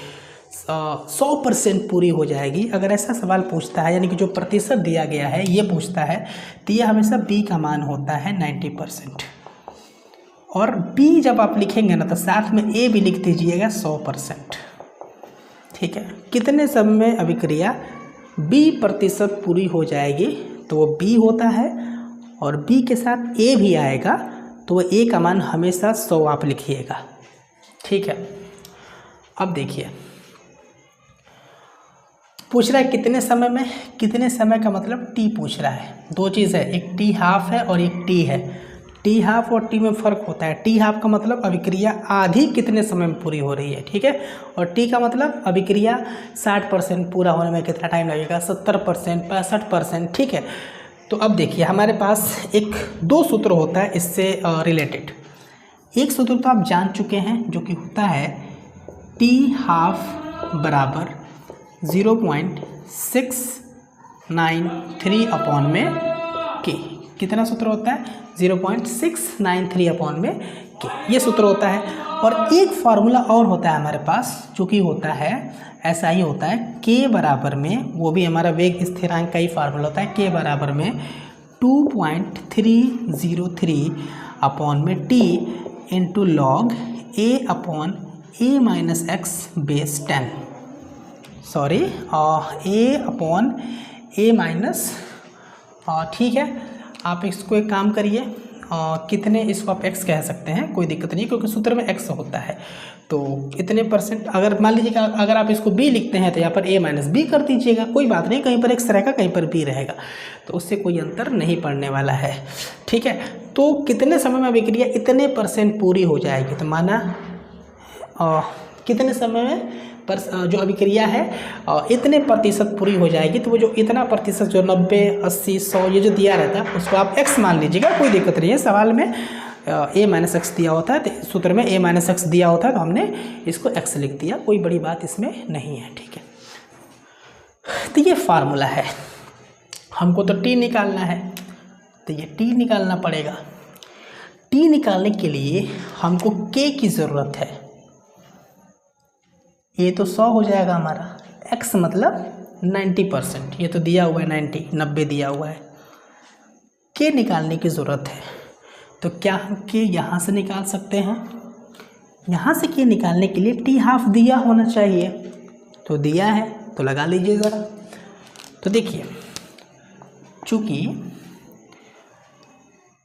100% पूरी हो जाएगी, अगर ऐसा सवाल पूछता है यानी कि जो प्रतिशत दिया गया है ये पूछता है, तो ये हमेशा बी का मान होता है 90%। और बी जब आप लिखेंगे ना तो साथ में ए भी लिख दीजिएगा 100%। ठीक है, कितने समय में अभिक्रिया 20% पूरी हो जाएगी, तो वो बी होता है। और बी के साथ ए भी आएगा तो वो ए का मान हमेशा 100 आप लिखिएगा। ठीक है, अब देखिए पूछ रहा है कितने समय में। कितने समय का मतलब टी पूछ रहा है। दो चीज़ है, एक टी हाफ है और एक टी है। टी हाफ और टी में फ़र्क होता है। टी हाफ का मतलब अभिक्रिया आधी कितने समय में पूरी हो रही है। ठीक है, और टी का मतलब अभिक्रिया 60% पूरा होने में कितना टाइम लगेगा, 70%, 65%। ठीक है, तो अब देखिए हमारे पास दो सूत्र होता है इससे रिलेटेड। एक सूत्र तो आप जान चुके हैं जो कि होता है टी हाफ बराबर 0.693 अपॉन में के। कितना सूत्र होता है? 0.693 अपॉन में के, ये सूत्र होता है। और एक फार्मूला और होता है हमारे पास जो कि होता है ऐसा ही होता है, के बराबर में, वो भी हमारा वेग स्थिरांक का ही फार्मूला होता है, के बराबर में 2.303 अपॉन में टी इंटू लॉग ए अपॉन ए माइनस एक्स बेस 10। सॉरी, ए अपॉन ए माइनस, ठीक है, आप इसको एक काम करिए, कितने, इसको आप x कह सकते हैं, कोई दिक्कत नहीं क्योंकि सूत्र में x होता है। तो इतने %, अगर मान लीजिएगा अगर आप इसको b लिखते हैं तो यहाँ पर a माइनस b कर दीजिएगा, कोई बात नहीं, कहीं पर x रहेगा कहीं पर b रहेगा, तो उससे कोई अंतर नहीं पड़ने वाला है। ठीक है, तो कितने समय में अभिक्रिया इतने % पूरी हो जाएगी, तो माना कितने समय में जो अभिक्रिया है इतने प्रतिशत पूरी हो जाएगी, तो वो जो इतना प्रतिशत जो 90, 80, 100 ये जो दिया रहता है उसको आप x मान लीजिएगा, कोई दिक्कत नहीं है। सवाल में a माइनस एक्स दिया होता है, तो सूत्र में a माइनस एक्स दिया होता है तो हमने इसको x लिख दिया, कोई बड़ी बात इसमें नहीं है। ठीक है, तो ये फार्मूला है, हमको तो t निकालना है, तो ये t निकालना पड़ेगा। t निकालने के लिए हमको k की ज़रूरत है। ये तो 100 हो जाएगा हमारा, x मतलब 90%, ये तो दिया हुआ है 90 दिया हुआ है। k निकालने की ज़रूरत है, तो क्या हम k यहाँ से निकाल सकते हैं? यहाँ से k निकालने के लिए t हाफ दिया होना चाहिए, तो दिया है तो लगा लीजिए ज़रा। तो देखिए चूँकि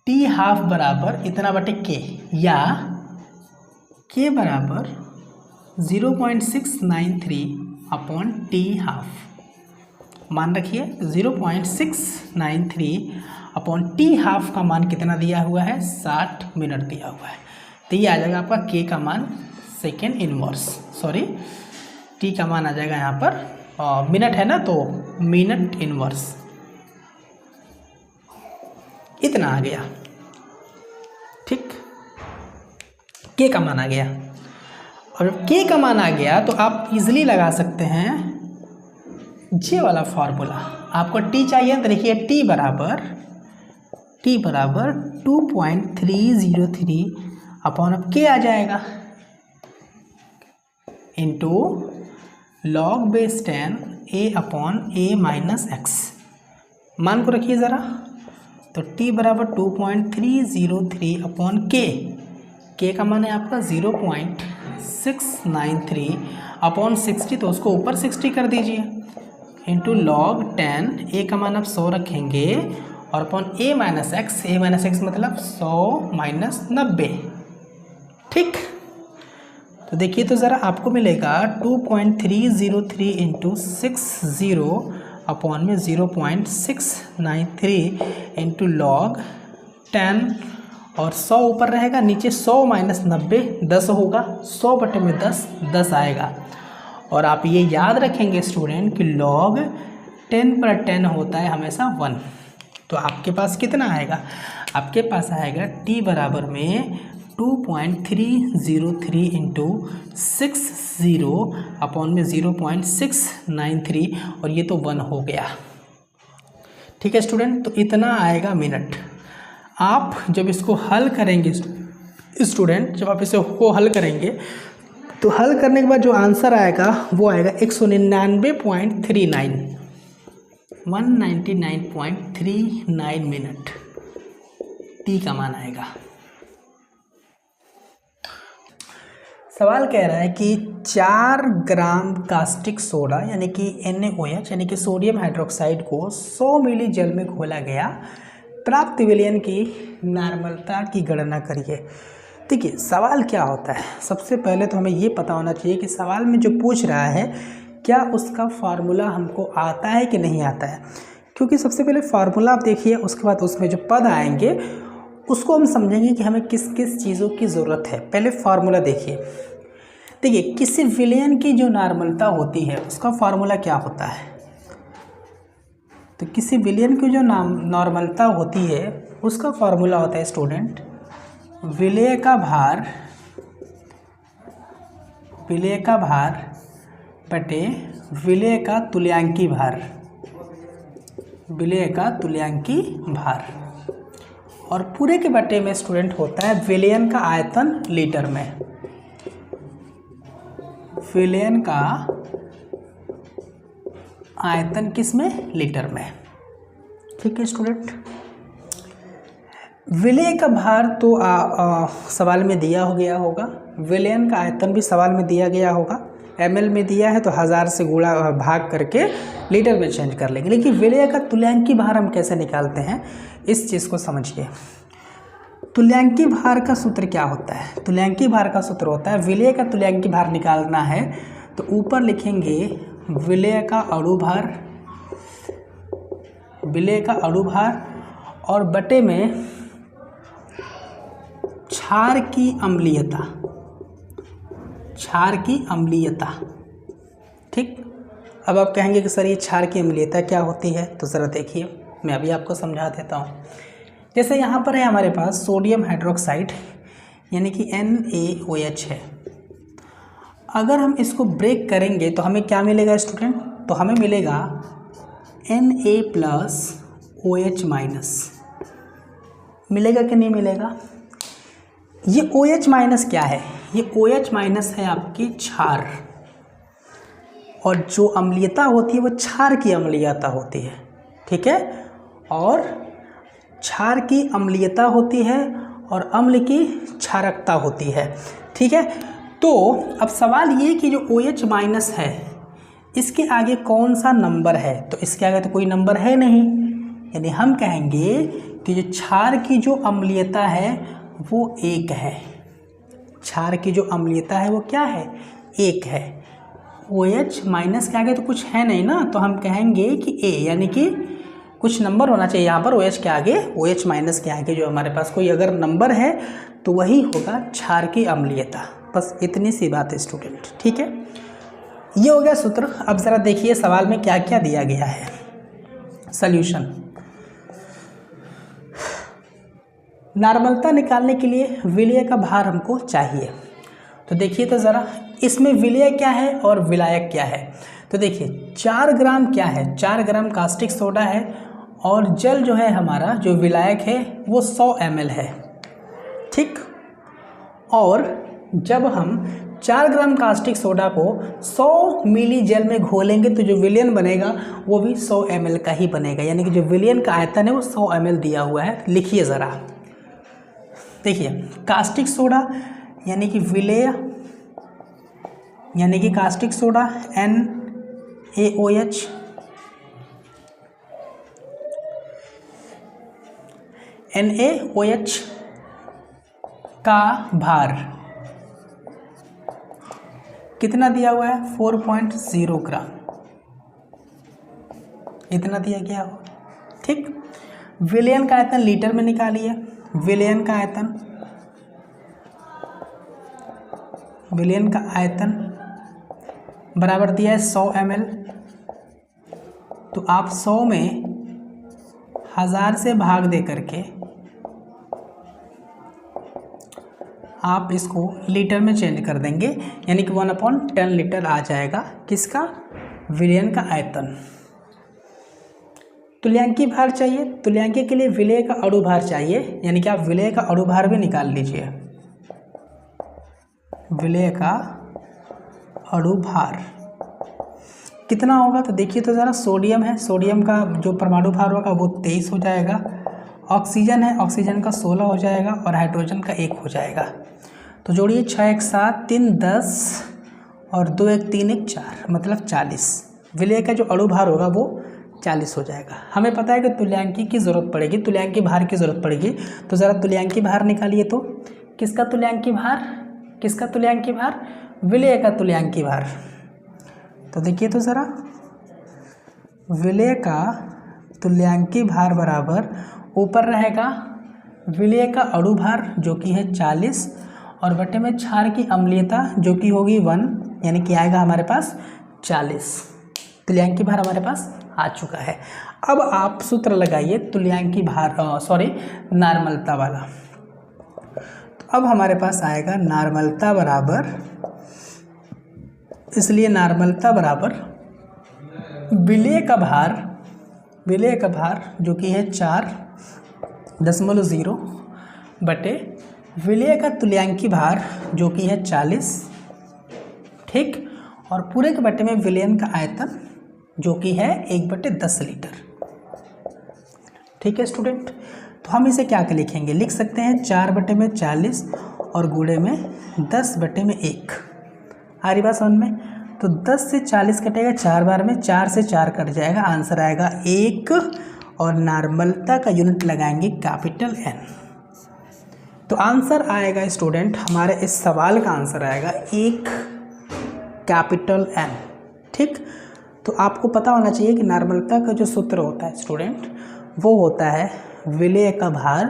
t हाफ बराबर इतना बटे k, या k बराबर 0.693 अपॉन टी हाफ, मान रखिए 0.693 अपॉन टी हाफ का मान कितना दिया हुआ है, 60 मिनट दिया हुआ है। तो ये आ जाएगा आपका के का मान सेकेंड इनवर्स, सॉरी टी का मान आ जाएगा यहाँ पर मिनट है ना, तो मिनट इनवर्स इतना आ गया। ठीक, के का मान आ गया। और जब के का मान आ गया तो आप इजीली लगा सकते हैं जे वाला फॉर्मूला। आपको टी चाहिए तो देखिए टी बराबर 2.303 अपॉन अब के आ जाएगा into log base 10 a upon a minus x. मान को रखिए ज़रा, तो t बराबर 2.303 अपॉन के का मान है आपका 0.693 अपॉन 60, तो उसको ऊपर 60 कर दीजिए, इंटू लॉग 10 a का मान आप 100 रखेंगे और अपॉन a माइनस एक्स मतलब 100 माइनस 90। ठीक, तो देखिए तो ज़रा आपको मिलेगा 2.303 इंटू 60 अपॉन में 0.693 इंटू लॉग 10 और 100 ऊपर रहेगा, नीचे 100 माइनस 90 10 होगा, 100 बटे में 10 आएगा। और आप ये याद रखेंगे स्टूडेंट कि लॉग 10 पर 10 होता है हमेशा 1। तो आपके पास कितना आएगा, आपके पास आएगा t बराबर में 2.303 इंटू 60 अपॉन में 0.693 और ये तो 1 हो गया। ठीक है स्टूडेंट, तो इतना आएगा मिनट। आप जब इसको हल करेंगे स्टूडेंट, जब आप इसको हल करेंगे तो हल करने के बाद जो आंसर आएगा वो आएगा 199.39 मिनट टी का मान आएगा। सवाल कह रहा है कि 4 ग्राम कास्टिक सोडा यानी कि NaOH यानी कि सोडियम हाइड्रोक्साइड को 100 मिली जल में घोला गया, प्राप्त विलयन की नॉर्मलता की गणना करिए। देखिए सवाल क्या होता है, सबसे पहले तो हमें ये पता होना चाहिए कि सवाल में जो पूछ रहा है क्या उसका फार्मूला हमको आता है कि नहीं आता है। क्योंकि सबसे पहले फार्मूला आप देखिए, उसके बाद उसमें जो पद आएंगे उसको हम समझेंगे कि हमें किस किस चीज़ों की ज़रूरत है। पहले फार्मूला देखिए, किसी विलयन की जो नॉर्मलता होती है उसका फार्मूला क्या होता है। तो किसी विलयन की जो नॉर्मलता होती है उसका फार्मूला होता है स्टूडेंट विलय का भार बटे विलय का तुल्यांकी भार, और पूरे के बटे में स्टूडेंट होता है विलयन का आयतन लीटर में, विलयन का आयतन किस में, लीटर में। ठीक है स्टूडेंट, विलय का भार तो सवाल में दिया हो गया होगा, विलयन का आयतन भी सवाल में दिया गया होगा, ml में दिया है तो 1000 से गुणा भाग करके लीटर में चेंज कर लेंगे। लेकिन विलय का तुल्यांकी भार हम कैसे निकालते हैं इस चीज़ को समझिए। तुल्यांकी भार का सूत्र क्या होता है, तुल्यांकी भार का सूत्र होता है विलय का तुल्यांकी भार निकालना है तो ऊपर लिखेंगे विलय का अणु भार और बटे में क्षार की अम्लीयता। ठीक, अब आप कहेंगे कि सर ये क्षार की अम्लीयता क्या होती है, तो ज़रा देखिए मैं अभी आपको समझा देता हूँ। जैसे यहाँ पर है हमारे पास सोडियम हाइड्रोक्साइड यानी कि NaOH है, अगर हम इसको ब्रेक करेंगे तो हमें क्या मिलेगा स्टूडेंट, तो हमें मिलेगा Na+OH- मिलेगा कि नहीं मिलेगा। ये OH- क्या है, ये OH- है आपकी क्षार, और जो अम्लीयता होती है वो क्षार की अम्लीयता होती है। ठीक है, और क्षार की अम्लीयता होती है और अम्ल की क्षारकता होती है। ठीक है, तो अब सवाल ये कि जो OH- है इसके आगे कौन सा नंबर है, तो इसके आगे तो कोई नंबर है नहीं, यानी हम कहेंगे कि जो क्षार की जो अम्लीयता है वो 1 है, क्षार की जो अम्लीयता है वो क्या है, 1 है। OH- के आगे तो कुछ है नहीं ना, तो हम कहेंगे कि A, यानी कि कुछ नंबर होना चाहिए यहाँ पर OH के आगे, OH- के आगे जो हमारे पास कोई अगर नंबर है तो वही होगा क्षार की अम्लीयता। बस इतनी सी बात है स्टूडेंट। ठीक है, ये हो गया सूत्र। अब ज़रा देखिए सवाल में क्या क्या दिया गया है। सॉल्यूशन, नॉर्मलता निकालने के लिए विलेय का भार हमको चाहिए। तो देखिए तो ज़रा इसमें विलेय क्या है और विलायक क्या है। तो देखिए 4 ग्राम क्या है, 4 ग्राम कास्टिक सोडा है और जल जो है हमारा जो विलायक है वो 100 ml है, ठीक। और जब हम 4 ग्राम कास्टिक सोडा को 100 मिली जल में घोलेंगे तो जो विलयन बनेगा वो भी 100 ml का ही बनेगा, यानी कि जो विलयन का आयतन है वो 100 ml दिया हुआ है। लिखिए ज़रा, देखिए कास्टिक सोडा यानी कि विलेय यानी कि कास्टिक सोडा NaOH, NaOH का भार कितना दिया हुआ है 4.0 ग्राम, इतना दिया गया हो, ठीक। विलयन का आयतन लीटर में निकालिए। विलयन का आयतन बराबर दिया है 100 ml। तो आप 100 में 1000 से भाग दे करके आप इसको लीटर में चेंज कर देंगे, यानी कि 1/10 लीटर आ जाएगा किसका, विलयन का आयतन। तुल्यांकी भार चाहिए, तुल्यांकी के लिए विलेय का अणु भार चाहिए, यानी कि आप विलेय का अणु भार भी निकाल लीजिए। विलेय का अणु भार कितना होगा, तो देखिए तो ज़रा सोडियम है, सोडियम का जो परमाणु भार होगा वो 23 हो जाएगा। ऑक्सीजन है, ऑक्सीजन का 16 हो जाएगा और हाइड्रोजन का 1 हो जाएगा। तो जोड़िए 6 1 7 3 10 और 2 1 3 1 4 मतलब 40। विलेय का जो अणु भार होगा वो 40 हो जाएगा। हमें पता है कि तुल्यांकी की ज़रूरत पड़ेगी, तुल्यांकी भार की ज़रूरत पड़ेगी। तो ज़रा तुल्यांकी भार निकालिए। तो किसका तुल्यांकी भार, किसका तुल्यांकी भार, विलेय का तुल्यांकी भार। तो देखिए तो ज़रा विलेय का तुल्यांकी भार बराबर ऊपर रहेगा विलेय का अणु भार जो कि है 40 और बटे में क्षार की अम्लीयता जो कि होगी 1, यानी कि आएगा हमारे पास 40। तुल्यांकी भार हमारे पास आ चुका है। अब आप सूत्र लगाइए तुल्यांकी भार नार्मलता वाला। तो अब हमारे पास आएगा नार्मलता बराबर, इसलिए नार्मलता बराबर विलेय का भार जो कि है 4.0 बटे विलेय का तुल्यांकी भार जो कि है 40, ठीक। और पूरे के बटे में विलयन का आयतन जो कि है 1/10 लीटर, ठीक है स्टूडेंट। तो हम इसे क्या लिखेंगे, लिख सकते हैं 4/40 और गुणे में 10/1। आ रही बात समझ में। तो 10 से 40 कटेगा 4 बार में, 4 से 4 कट जाएगा, आंसर आएगा 1 और नार्मलता का यूनिट लगाएंगे कैपिटल N। तो आंसर आएगा स्टूडेंट, हमारे इस सवाल का आंसर आएगा 1 कैपिटल N, ठीक। तो आपको पता होना चाहिए कि नार्मलता का जो सूत्र होता है स्टूडेंट वो होता है विलेय का भार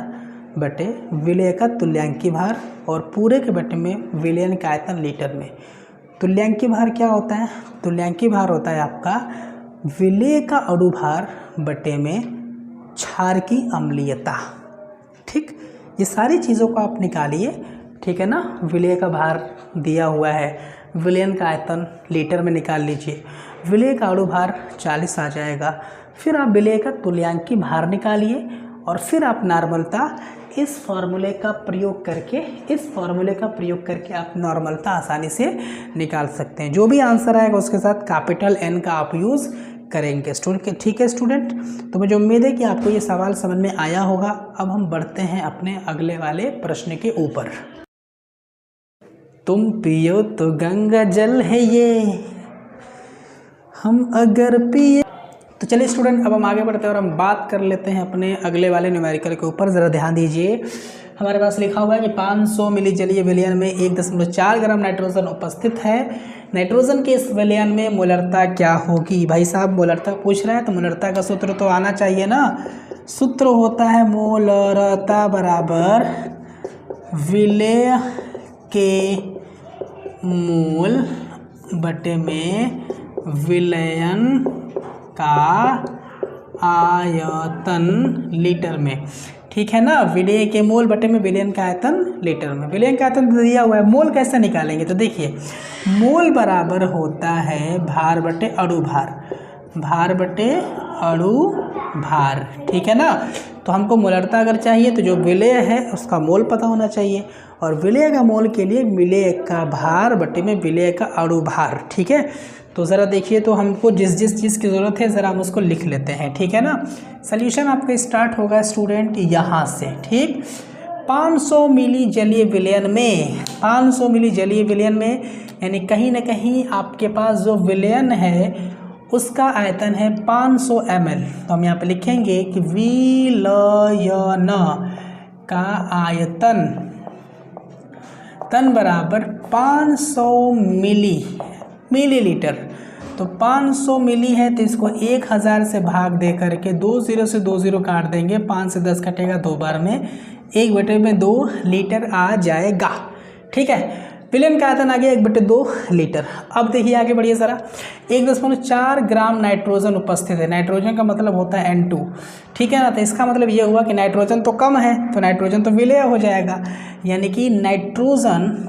बटे विलेय का तुल्यांकी भार और पूरे के बटे में विलयन का आयतन लीटर में। तुल्यांकी भार क्या होता है, तुल्यांकी भार होता है आपका विलेय का अणु भार बटे में क्षार की अम्लीयता, ठीक। ये सारी चीज़ों को आप निकालिए, ठीक है ना। विलेय का भार दिया हुआ है, विलयन का आयतन लीटर में निकाल लीजिए, विलेय का अणु भार 40 आ जाएगा। फिर आप विलेय का तुल्यांकी भार निकालिए और फिर आप नार्मलता इस फॉर्मूले का प्रयोग करके आप नॉर्मलता आसानी से निकाल सकते हैं। जो भी आंसर आएगा उसके साथ कैपिटल N का आप यूज़ करेंगे स्टूडेंट, ठीक है स्टूडेंट। तो मुझे उम्मीद है कि आपको ये सवाल समझ में आया होगा। अब हम बढ़ते हैं अपने अगले वाले प्रश्न के ऊपर। तुम पियो तो गंगा जल है ये, हम अगर पिए। तो चलिए स्टूडेंट, अब हम आगे बढ़ते हैं और हम बात कर लेते हैं अपने अगले वाले न्यूमेरिकल के ऊपर। ज़रा ध्यान दीजिए, हमारे पास लिखा हुआ है कि 500 मिली जलीय विलयन में 1.4 ग्राम नाइट्रोजन उपस्थित है। नाइट्रोजन के इस विलयन में मोलरता क्या होगी। भाई साहब मोलरता पूछ रहे हैं तो मोलरता का सूत्र तो आना चाहिए ना। सूत्र होता है मोलरता बराबर विलेय के मोल बटे में विलयन का आयतन लीटर में, ठीक है ना। विलेय के मोल बटे में विलयन का आयतन लीटर में। विलयन का आयतन दिया हुआ है, मोल कैसे निकालेंगे, तो देखिए मोल बराबर होता है भार बटे अणु भार, भार बटे अणु भार, ठीक है ना। तो हमको मोलरता अगर चाहिए तो जो विलेय है उसका मोल पता होना चाहिए, और विलेय का मोल के लिए विलेय का भार बटे में विलेय का अणु भार, ठीक है। तो ज़रा देखिए, तो हमको जिस जिस चीज़ की ज़रूरत है ज़रा हम उसको लिख लेते हैं, ठीक है ना। सॉल्यूशन आपका स्टार्ट होगा स्टूडेंट यहाँ से, ठीक। 500 मिली जलीय विलयन में, 500 मिली जलीय विलयन में यानी कहीं ना कहीं आपके पास जो विलयन है उसका आयतन है 500 ml। तो हम यहाँ पे लिखेंगे कि विलयन का आयतन तन बराबर 500 मिलीलीटर। तो 500 मिली है तो इसको 1000 से भाग दे करके 20 से 20 काट देंगे, 5 से 10 कटेगा 2 बार में, 1/2 लीटर आ जाएगा, ठीक है। विलयन का आयतन आ गया 1/2 लीटर। अब देखिए आगे बढ़िए ज़रा, 1.4 ग्राम नाइट्रोजन उपस्थित है। नाइट्रोजन का मतलब होता है N2, ठीक है ना। तो इसका मतलब ये हुआ कि नाइट्रोजन तो कम है, तो नाइट्रोजन तो विलेय हो जाएगा, यानी कि नाइट्रोजन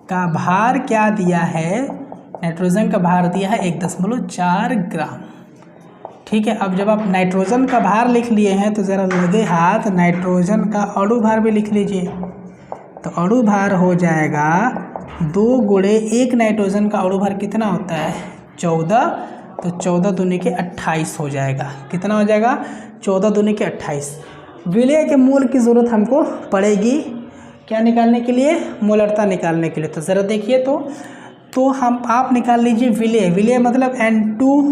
का भार क्या दिया है, नाइट्रोजन का भार दिया है 1.4 ग्राम, ठीक है। अब जब आप नाइट्रोजन का भार लिख लिए हैं तो ज़रा लगे हाथ नाइट्रोजन का अणु भार भी लिख लीजिए। तो अणु भार हो जाएगा 2 गुणे 1, नाइट्रोजन का अणु भार कितना होता है 14, तो 14 दूनी के 28 हो जाएगा। कितना हो जाएगा 14 दूनी के 28। विलेय के मोल की ज़रूरत हमको पड़ेगी क्या निकालने के लिए, मोलरता निकालने के लिए। तो ज़रा देखिए, तो हम आप निकाल लीजिए विलेय, विलेय मतलब N2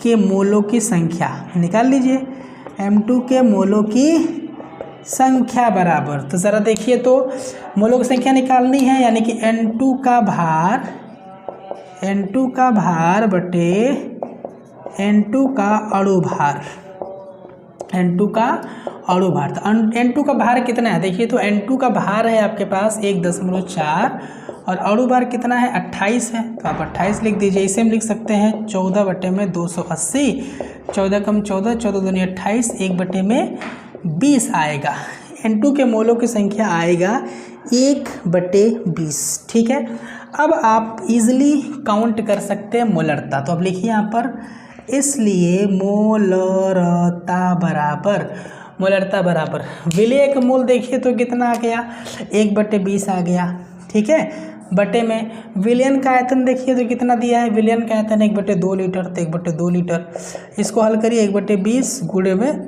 के मोलों की संख्या निकाल लीजिए, M2 के मोलों की संख्या बराबर। तो ज़रा देखिए, तो मोलों की संख्या निकालनी है, यानी कि N2 का भार बटे N2 का अणु भार, N2 का अणु भार। तो N2 का भार कितना है, देखिए तो N2 का भार है आपके पास 1.4 और अणु भार कितना है 28 है, तो आप 28 लिख दीजिए। इसे हम लिख सकते हैं 14 बटे में 280, 14 कम 14, 14 दूनी 28, 1/20 आएगा। N2 के मोलों की संख्या आएगा 1/20, ठीक है। अब आप इजीली काउंट कर सकते हैं मोलरता। तो अब लिखिए यहाँ पर, इसलिए मोलरता बराबर विलेय का मोल देखिए तो कितना आ गया 1/20 आ गया, ठीक है। बटे में विलयन का आयतन देखिए तो कितना दिया है, विलयन का आयतन 1/2 लीटर, तो 1/2 लीटर। इसको हल करिए, 1/20 गुणे में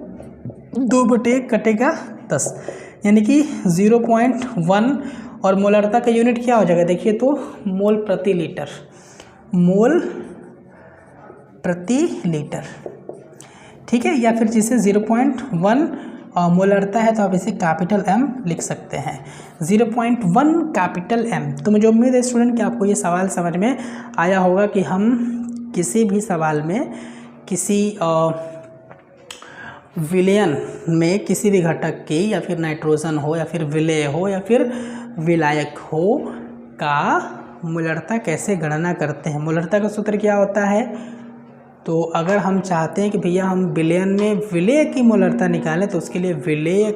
2/1 कटेगा 10, यानी कि 0.1। और मोलरता का यूनिट क्या हो जाएगा, देखिए तो मोल प्रति लीटर, मोल प्रति लीटर, ठीक है। या फिर जिसे 0.1 मोलरता है तो आप इसे कैपिटल M लिख सकते हैं, 0.1 कैपिटल M। तो मुझे उम्मीद है स्टूडेंट कि आपको ये सवाल समझ में आया होगा कि हम किसी भी सवाल में किसी विलयन में किसी भी घटक की, या फिर नाइट्रोजन हो या फिर विलेय हो या फिर विलायक हो, का मोलरता कैसे गणना करते हैं। मोलरता का सूत्र क्या होता है, तो अगर हम चाहते हैं कि भैया हम विलयन में विलेय की मोलरता निकालें तो उसके लिए विलेय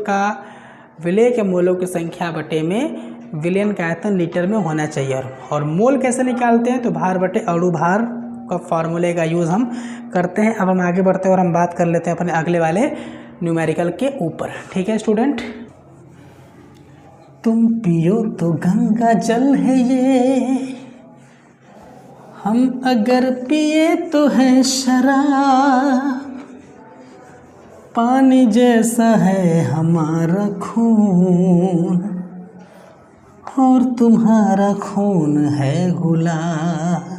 के मोलों की संख्या बटे में विलयन का आयतन लीटर में होना चाहिए। और मोल कैसे निकालते हैं, तो भार बटे अणु भार का फार्मूले का यूज़ हम करते हैं। अब हम आगे बढ़ते हैं और हम बात कर लेते हैं अपने अगले वाले न्यूमेरिकल के ऊपर, ठीक है स्टूडेंट। तुम पियो तो गंगा जल है ये, हम अगर पिए तो है शराब, पानी जैसा है हमारा खून और तुम्हारा खून है गुलाब।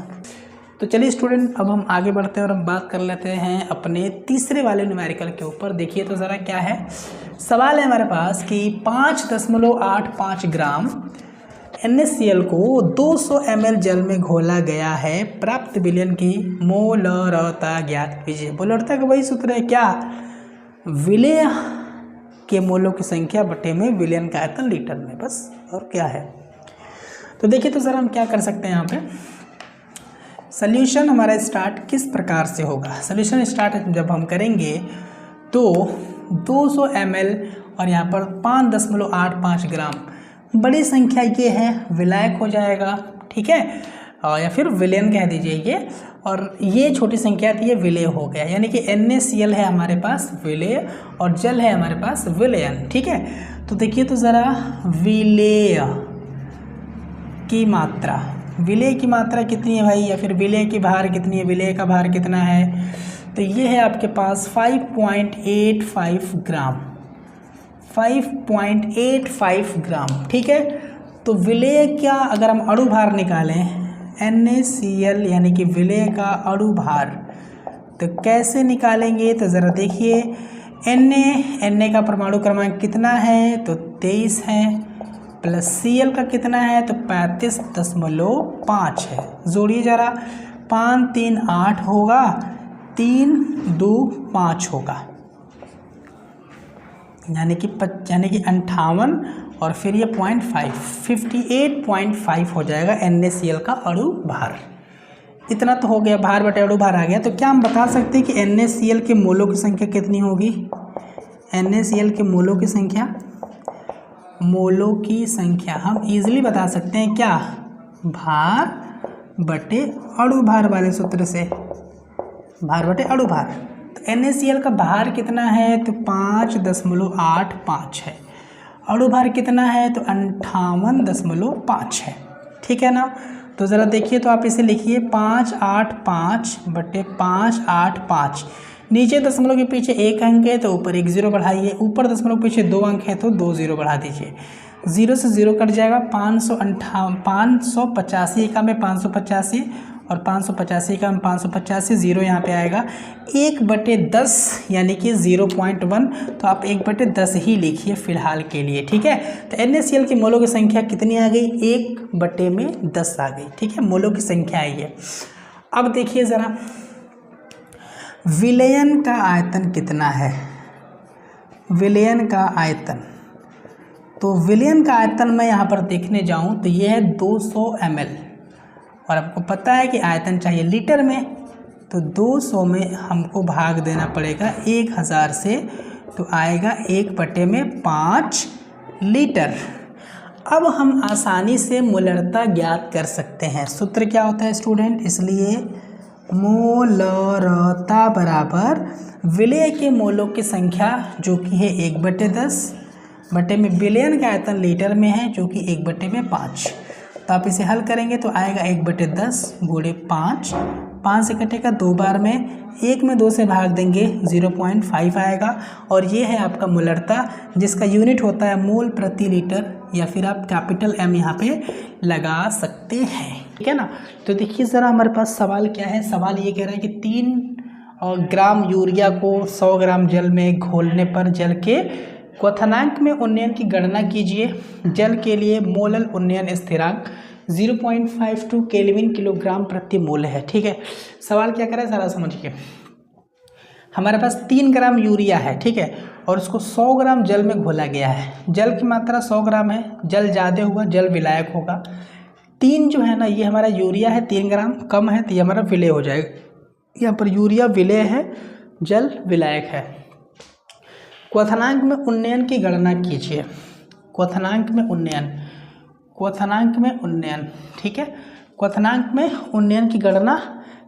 तो चलिए स्टूडेंट, अब हम आगे बढ़ते हैं और हम बात कर लेते हैं अपने तीसरे वाले न्यूमेरिकल के ऊपर। देखिए तो ज़रा क्या है, सवाल है हमारे पास कि 5.85 ग्राम NaCl को 200 ml जल में घोला गया है, प्राप्त विलयन की मोलरता ज्ञात कीजिए। मोलरता का वही सूत्र है क्या, विलेय के मोलों की संख्या बटे में विलयन का आयतन लीटर में, बस और क्या है। तो तो देखिए तो सर हम क्या कर सकते हैं यहाँ पे, सोल्यूशन हमारा स्टार्ट किस प्रकार से होगा। सोल्यूशन स्टार्ट जब हम करेंगे तो 200 ml और यहाँ पर 5.85 ग्राम, बड़ी संख्या ये है, विलायक हो जाएगा, ठीक है, या फिर विलेन कह दीजिए ये, और ये छोटी संख्या थी, ये विलेय हो गया, यानी कि NaCl है हमारे पास विलेय और जल है हमारे पास विलयन, ठीक है। तो देखिए तो ज़रा विलेय की मात्रा, विलेय की मात्रा कितनी है भाई, या फिर विलेय की भार कितनी है, विलेय का भार कितना है, तो ये है आपके पास 5.85 ग्राम, 5.85 ग्राम, ठीक है। तो विलेय क्या, अगर हम अणु भार निकालें NaCl यानी कि विलेय का अणु भार, तो कैसे निकालेंगे, तो ज़रा देखिए Na का परमाणु क्रमांक कितना है, तो 23 है, प्लस Cl का कितना है, तो 35.5 है, जोड़िए ज़रा, 5 3 8 होगा, 3 2 5 होगा, यानी कि 58 और फिर ये 58.5 हो जाएगा NaCl का अणु भार। इतना तो हो गया, भार बटे अणु भार आ गया। तो क्या हम बता सकते हैं कि NaCl के मोलों की संख्या कितनी होगी, NaCl के मोलों की संख्या, मोलों की संख्या हम इजीली बता सकते हैं, क्या, भार बटे अणु भार वाले सूत्र से, भार बटे अणु भार। तो NaCl का भार कितना है, तो 5.85 है, अणु भार कितना है, तो 58.5 है, ठीक है ना। तो ज़रा देखिए, तो आप इसे लिखिए 585 बटे 585, नीचे दशमलव के पीछे 1 अंक है तो ऊपर 1 0 बढ़ाइए, ऊपर दशमलव के पीछे 2 अंक है तो 2 0 बढ़ा दीजिए, 0 से 0 कट जाएगा, 585 का में 585 और 585 का में 585, 0 यहाँ पे आएगा, 1/10 यानी कि 0.1, तो आप 1/10 ही लिखिए फिलहाल के लिए, ठीक है। तो NaCl की मोलों की संख्या कितनी आ गई, 1/10 आ गई, ठीक है, मोलों की संख्या आई है। अब देखिए ज़रा विलयन का आयतन कितना है, विलयन का आयतन, तो विलयन का आयतन मैं यहाँ पर देखने जाऊँ तो ये है 200 ml, और आपको पता है कि आयतन चाहिए लीटर में, तो 200 में हमको भाग देना पड़ेगा 1000 से, तो आएगा 1/5 लीटर। अब हम आसानी से मोलरता ज्ञात कर सकते हैं। सूत्र क्या होता है स्टूडेंट, इसलिए मोलरता बराबर विलेय के मोलों की संख्या जो कि है 1/10 बटे में विलयन का आयतन लीटर में है जो कि 1/5। तो आप इसे हल करेंगे तो आएगा 1/10 गुणे 5, 5 से कटेगा 2 बार में, 1 में 2 से भाग देंगे 0.5 आएगा, और ये है आपका मोलरता जिसका यूनिट होता है मोल प्रति लीटर, या फिर आप कैपिटल M यहाँ पे लगा सकते हैं, ठीक है ना। तो देखिए ज़रा हमारे पास सवाल क्या है, सवाल ये कह रहा है कि 3 ग्राम यूरिया को 100 ग्राम जल में घोलने पर जल के क्वथनांक में उन्नयन की गणना कीजिए। जल के लिए मोलल उन्नयन स्थिरांक 0.52 केल्विन किलोग्राम प्रति मोल है, ठीक है। सवाल क्या कर रहा है सारा समझिए, हमारे पास 3 ग्राम यूरिया है, ठीक है, और उसको 100 ग्राम जल में घोला गया है। जल की मात्रा 100 ग्राम है, जल ज़्यादा हुआ जल विलायक होगा। 3 जो है ना ये हमारा यूरिया है, 3 ग्राम कम है तो ये हमारा विलेय हो जाएगा। यहाँ पर यूरिया विलेय है, जल विलायक है। क्वथनांक में उन्नयन की गणना कीजिए, क्वथनांक में उन्नयन, क्वथनांक में उन्नयन, ठीक है, क्वथनांक में उन्नयन की गणना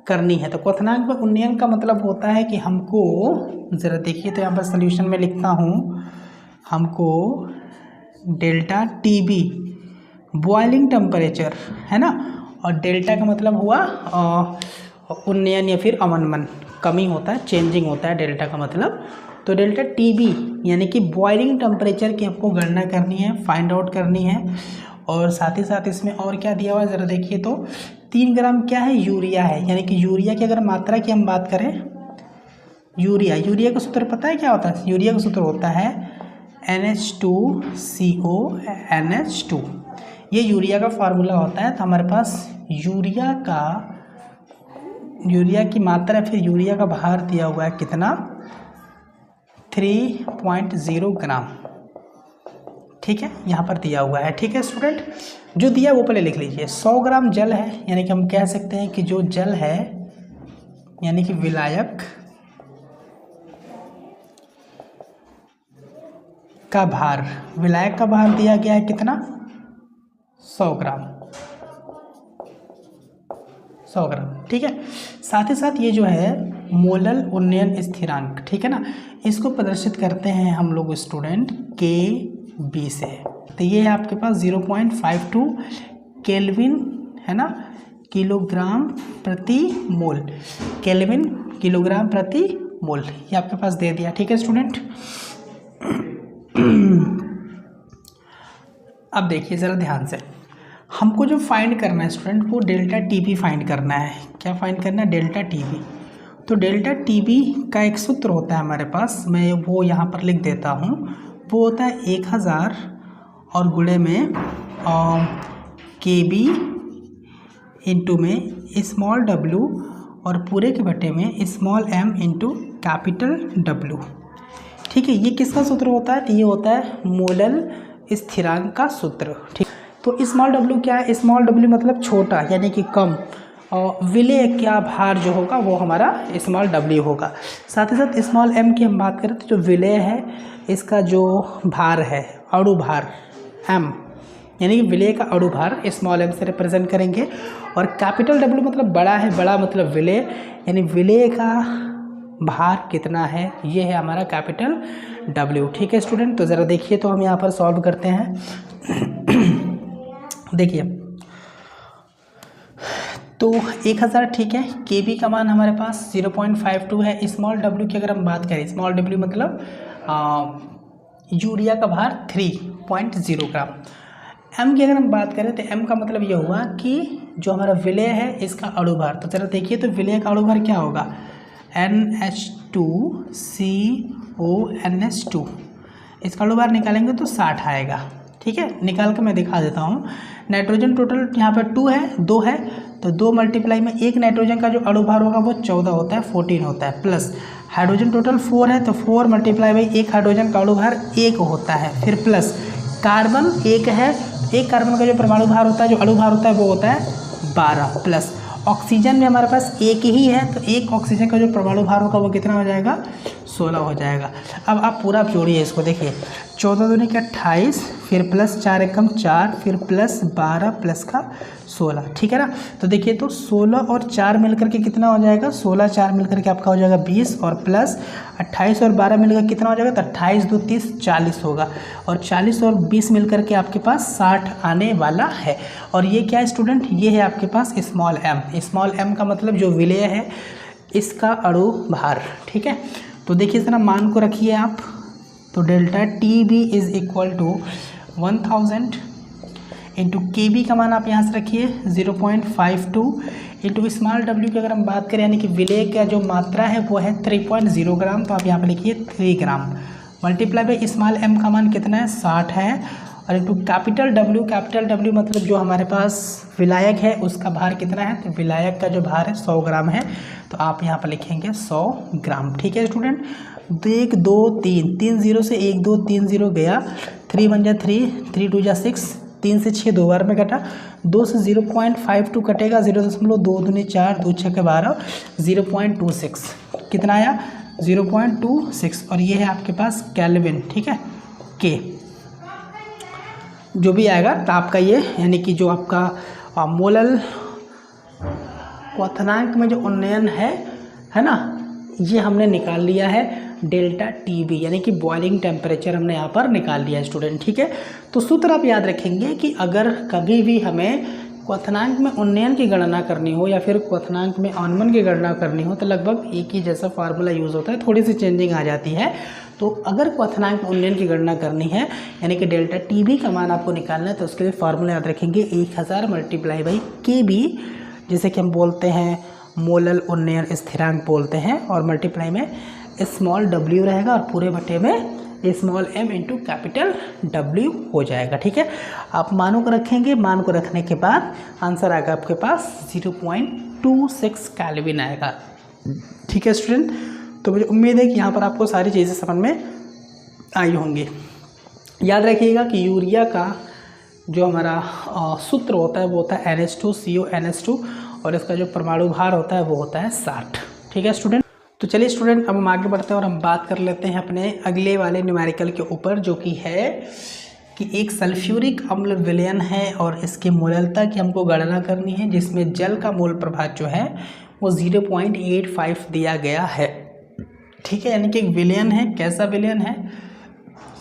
करनी है। तो क्वथनांक में उन्नयन का मतलब होता है कि हमको, ज़रा देखिए तो यहाँ पर सॉल्यूशन में लिखता हूँ, हमको डेल्टा TB बॉइलिंग टेम्परेचर है ना, और डेल्टा का मतलब हुआ उन्नयन या फिर अवनमन, कमी होता है, चेंजिंग होता है डेल्टा का मतलब। तो डेल्टा TB यानी कि बॉइलिंग टेम्परेचर की आपको गणना करनी है, फाइंड आउट करनी है। और साथ ही साथ इसमें और क्या दिया हुआ है ज़रा देखिए तो 3 ग्राम क्या है, यूरिया है, यानी कि यूरिया की अगर मात्रा की हम बात करें, यूरिया का सूत्र पता है क्या होता है, यूरिया का सूत्र होता है NH2CO NH2, ये यूरिया का फार्मूला होता है। तो हमारे पास यूरिया की मात्रा फिर यूरिया का भार दिया हुआ है कितना, 3.0 ग्राम, ठीक है, यहाँ पर दिया हुआ है। ठीक है स्टूडेंट, जो दिया वो पहले लिख लीजिए। 100 ग्राम जल है, यानी कि हम कह सकते हैं कि जो जल है यानी कि विलायक का भार, विलायक का भार दिया गया है कितना, 100 ग्राम, 100 ग्राम। ठीक है, साथ ही साथ ये जो है मोलल उन्नयन स्थिरांक, ठीक है ना, इसको प्रदर्शित करते हैं हम लोग स्टूडेंट KB से। तो ये है आपके पास 0.52 केल्विन, है ना, किलोग्राम प्रति मोल, केल्विन किलोग्राम प्रति मोल, ये आपके पास दे दिया। ठीक है स्टूडेंट, अब देखिए ज़रा ध्यान से, हमको जो फाइंड करना है स्टूडेंट वो डेल्टा TB फाइंड करना है। क्या फाइंड करना है, डेल्टा TB। तो डेल्टा TB का एक सूत्र होता है हमारे पास, मैं वो यहाँ पर लिख देता हूँ, वो होता है 1000 और गुणे में KB इंटू में स्मॉल w और पूरे के बटे में small m into capital W। ठीक है, ये किसका सूत्र होता है, तो ये होता है मोलल स्थिरांक का सूत्र। ठीक, तो स्मॉल w क्या है, स्मॉल w मतलब छोटा यानी कि कम, और विलेय क्या भार जो होगा वो हमारा स्मॉल w होगा। साथ ही साथ स्मॉल m की हम बात करें तो जो विलेय है इसका जो भार है, अणु भार m, यानी कि विलेय का अणु भार स्मॉल m से रिप्रेजेंट करेंगे। और कैपिटल W मतलब बड़ा है, बड़ा मतलब विलेय, यानी विलेय का भार कितना है, ये है हमारा कैपिटल W। ठीक है स्टूडेंट, तो ज़रा देखिए, तो हम यहाँ पर सॉल्व करते हैं। देखिए, तो 1000, ठीक है, KB का मान हमारे पास 0.52 है। स्मॉल w की अगर हम बात करें, स्मॉल w मतलब यूरिया का भार 3.0 ग्राम। m की अगर हम बात करें तो m का मतलब ये हुआ कि जो हमारा विलेय है इसका अणु भार। तो चलो देखिए, तो विलेय का अणु भार क्या होगा, NH2CONH2, इसका अणु भार निकालेंगे तो 60 आएगा। ठीक है, निकाल के मैं दिखा देता हूँ। नाइट्रोजन टोटल यहाँ पर 2 है, 2 है, तो 2 मल्टीप्लाई में एक नाइट्रोजन का जो अणु भार होगा वो 14 होता है, 14 होता है, प्लस हाइड्रोजन टोटल 4 है, तो 4 मल्टीप्लाई में एक हाइड्रोजन का अणु भार 1 होता है, फिर प्लस कार्बन 1 है, एक कार्बन का जो परमाणु भार होता है, जो अणु भार होता है वो होता है 12, प्लस ऑक्सीजन में हमारे पास एक ही है, तो एक ऑक्सीजन का जो परमाणु भार होगा वो कितना हो जाएगा, 16 हो जाएगा। अब आप पूरा जोड़िए इसको, देखिए 14 दूनी का 28, फिर प्लस 4 एकम 4, फिर प्लस 12 प्लस का 16। ठीक है ना, तो देखिए, तो 16 और 4 मिलकर के कितना हो जाएगा, 16 4 मिलकर के आपका हो जाएगा 20, और प्लस 28 और 12 मिलकर कितना हो जाएगा, तो 28 2 30 40 होगा, और 40 और 20 मिलकर के आपके पास 60 आने वाला है। और ये क्या है स्टूडेंट, ये है आपके पास स्मॉल m। स्मॉल m का मतलब जो विलेय है इसका अणु भार। ठीक है, तो देखिए ज़रा मान को रखिए आप, तो delta TB is equal to 1000 into KB का मान आप यहाँ से रखिए 0.52 इंटू स्मॉल w की अगर हम बात करें यानी कि विलेय का जो मात्रा है वो है 3.0 ग्राम, तो आप यहाँ पर लिखिए 3 ग्राम, मल्टीप्लाई बाई स्मॉल m का मान कितना है 60 है, और इंटू कैपिटल W मतलब जो हमारे पास विलायक है उसका भार कितना है, तो विलायक का जो भार है 100 ग्राम है, तो आप यहाँ पर लिखेंगे 100 ग्राम। ठीक है स्टूडेंट, 1 2 3 3 0 से 1 2 3 0 गया, 3 1 जा 3 3 2 जा 6, 3 से 6 2 बार में कटा, 2 से 0.52 कटेगा, 0.2 दूनी 4 2 6 के 12, 0.26 कितना आया 0.26, और ये है आपके पास केल्विन। ठीक है, के जो भी आएगा तो आपका ये यानी कि जो आपका मोलल क्वथनांक में जो उन्नयन है ना, ये हमने निकाल लिया है डेल्टा TB, यानी कि बॉइलिंग टेम्परेचर हमने यहाँ पर निकाल लिया है स्टूडेंट। ठीक है, तो सूत्र आप याद रखेंगे कि अगर कभी भी हमें क्वथनांक में उन्नयन की गणना करनी हो या फिर क्वथनांक में आगमन की गणना करनी हो तो लगभग एक ही जैसा फार्मूला यूज़ होता है, थोड़ी सी चेंजिंग आ जाती है। तो अगर क्वथनांक में उन्नयन की गणना करनी है यानी कि डेल्टा TB का मान आपको निकालना है, तो उसके लिए फार्मूला याद रखेंगे 1000 मल्टीप्लाई बाई KB, जैसे कि हम बोलते हैं मोलल उन्नयन स्थिरांक बोलते हैं, और मल्टीप्लाई में स्मॉल w रहेगा और पूरे बटे में small m into capital W हो जाएगा। ठीक है, आप मानों को रखेंगे, मान को रखने के बाद आंसर आएगा आपके पास 0.26 केल्विन आएगा। ठीक है स्टूडेंट, तो मुझे उम्मीद है कि यहाँ पर आपको सारी चीज़ें समझ में आई होंगी। याद रखिएगा कि यूरिया का जो हमारा सूत्र होता है वो होता है NH2CO NH2 और इसका जो परमाणु भार होता है वो होता है 60। ठीक है स्टूडेंट। तो चलिए स्टूडेंट, अब हम आगे बढ़ते हैं और हम बात कर लेते हैं अपने अगले वाले न्यूमेरिकल के ऊपर, जो कि है कि एक सल्फ्यूरिक अम्ल विलयन है और इसकी मोललता की हमको गणना करनी है, जिसमें जल का मोल प्रभाव जो है वो 0.85 दिया गया है। ठीक है, यानी कि एक विलयन है। कैसा विलयन है?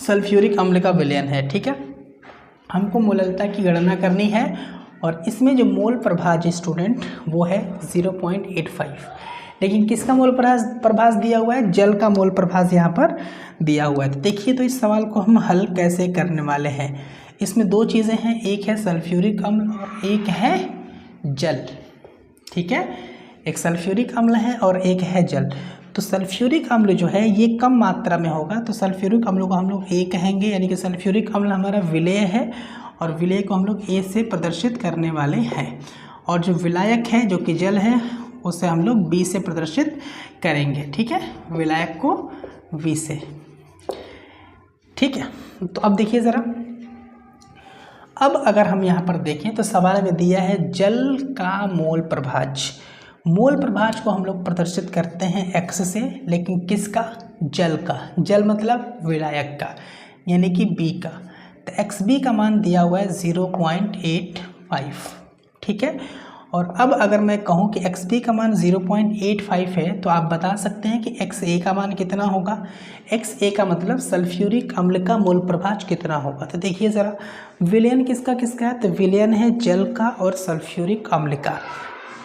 सल्फ्यूरिक अम्ल का विलयन है। ठीक है, हमको मोललता की गणना करनी है और इसमें जो मोल प्रभाव स्टूडेंट वो है 0.85। लेकिन किसका मोल प्रभाव दिया हुआ है? जल का मोल प्रभाव यहाँ पर दिया हुआ है। तो देखिए, तो इस सवाल को हम हल कैसे करने वाले हैं। इसमें दो चीज़ें हैं, एक है सल्फ्यूरिक अम्ल और एक है जल। ठीक है, एक सल्फ्यूरिक अम्ल है और एक है जल। तो सल्फ्यूरिक अम्ल जो है ये कम मात्रा में होगा, तो सल्फ्यूरिक अम्ल को हम लोग A कहेंगे, यानी कि सल्फ्यूरिक अम्ल हमारा विलेय है और विलेय को हम लोग A से प्रदर्शित करने वाले हैं। और जो विलायक है जो कि जल है उसे हम लोग B से प्रदर्शित करेंगे। ठीक है, विलायक को V से। ठीक है, तो अब देखिए ज़रा, अब अगर हम यहाँ पर देखें तो सवाल में दिया है जल का मोल प्रभाव। मोल प्रभाव को हम लोग प्रदर्शित करते हैं x से, लेकिन किसका? जल का। जल मतलब विलायक का, यानी कि B का। तो XB का मान दिया हुआ है 0.85। ठीक है, और अब अगर मैं कहूँ कि XB का मान 0.85 है तो आप बता सकते हैं कि XA का मान कितना होगा। XA का मतलब सल्फ्यूरिक अम्ल का मोल प्रभाव कितना होगा। तो देखिए ज़रा, विलयन किसका किसका है? तो विलयन है जल का और सल्फ्यूरिक अम्ल का।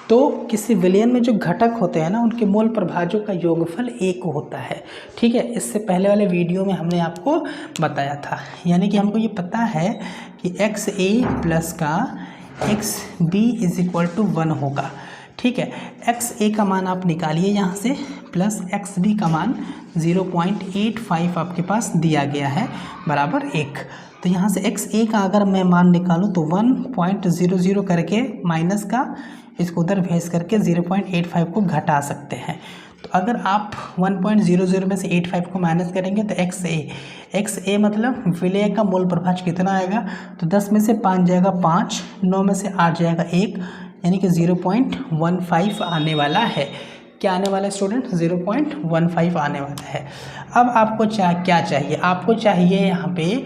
तो किसी विलयन में जो घटक होते हैं ना, उनके मोल प्रभाजों का योगफल 1 होता है। ठीक है, इससे पहले वाले वीडियो में हमने आपको बताया था। यानी कि हमको ये पता है कि XA प्लस का XB इज इक्वल टू 1 होगा। ठीक है, XA का मान आप निकालिए यहाँ से, प्लस XB का मान 0.85 आपके पास दिया गया है बराबर 1। तो यहाँ से XA का अगर मैं मान निकालूँ तो 1.00 करके माइनस का इसको उधर भेज करके 0.85 को घटा सकते हैं। तो अगर आप 1.00 में से 85 को माइनस करेंगे तो XA मतलब विलेय का मोल प्रभाव कितना आएगा? तो 10 में से 5 जाएगा 5, 9 में से 8 जाएगा 1, यानी कि 0.15 आने वाला है। क्या आने वाला है स्टूडेंट? 0.15 आने वाला है। अब आपको क्या चाहिए? आपको चाहिए यहाँ पे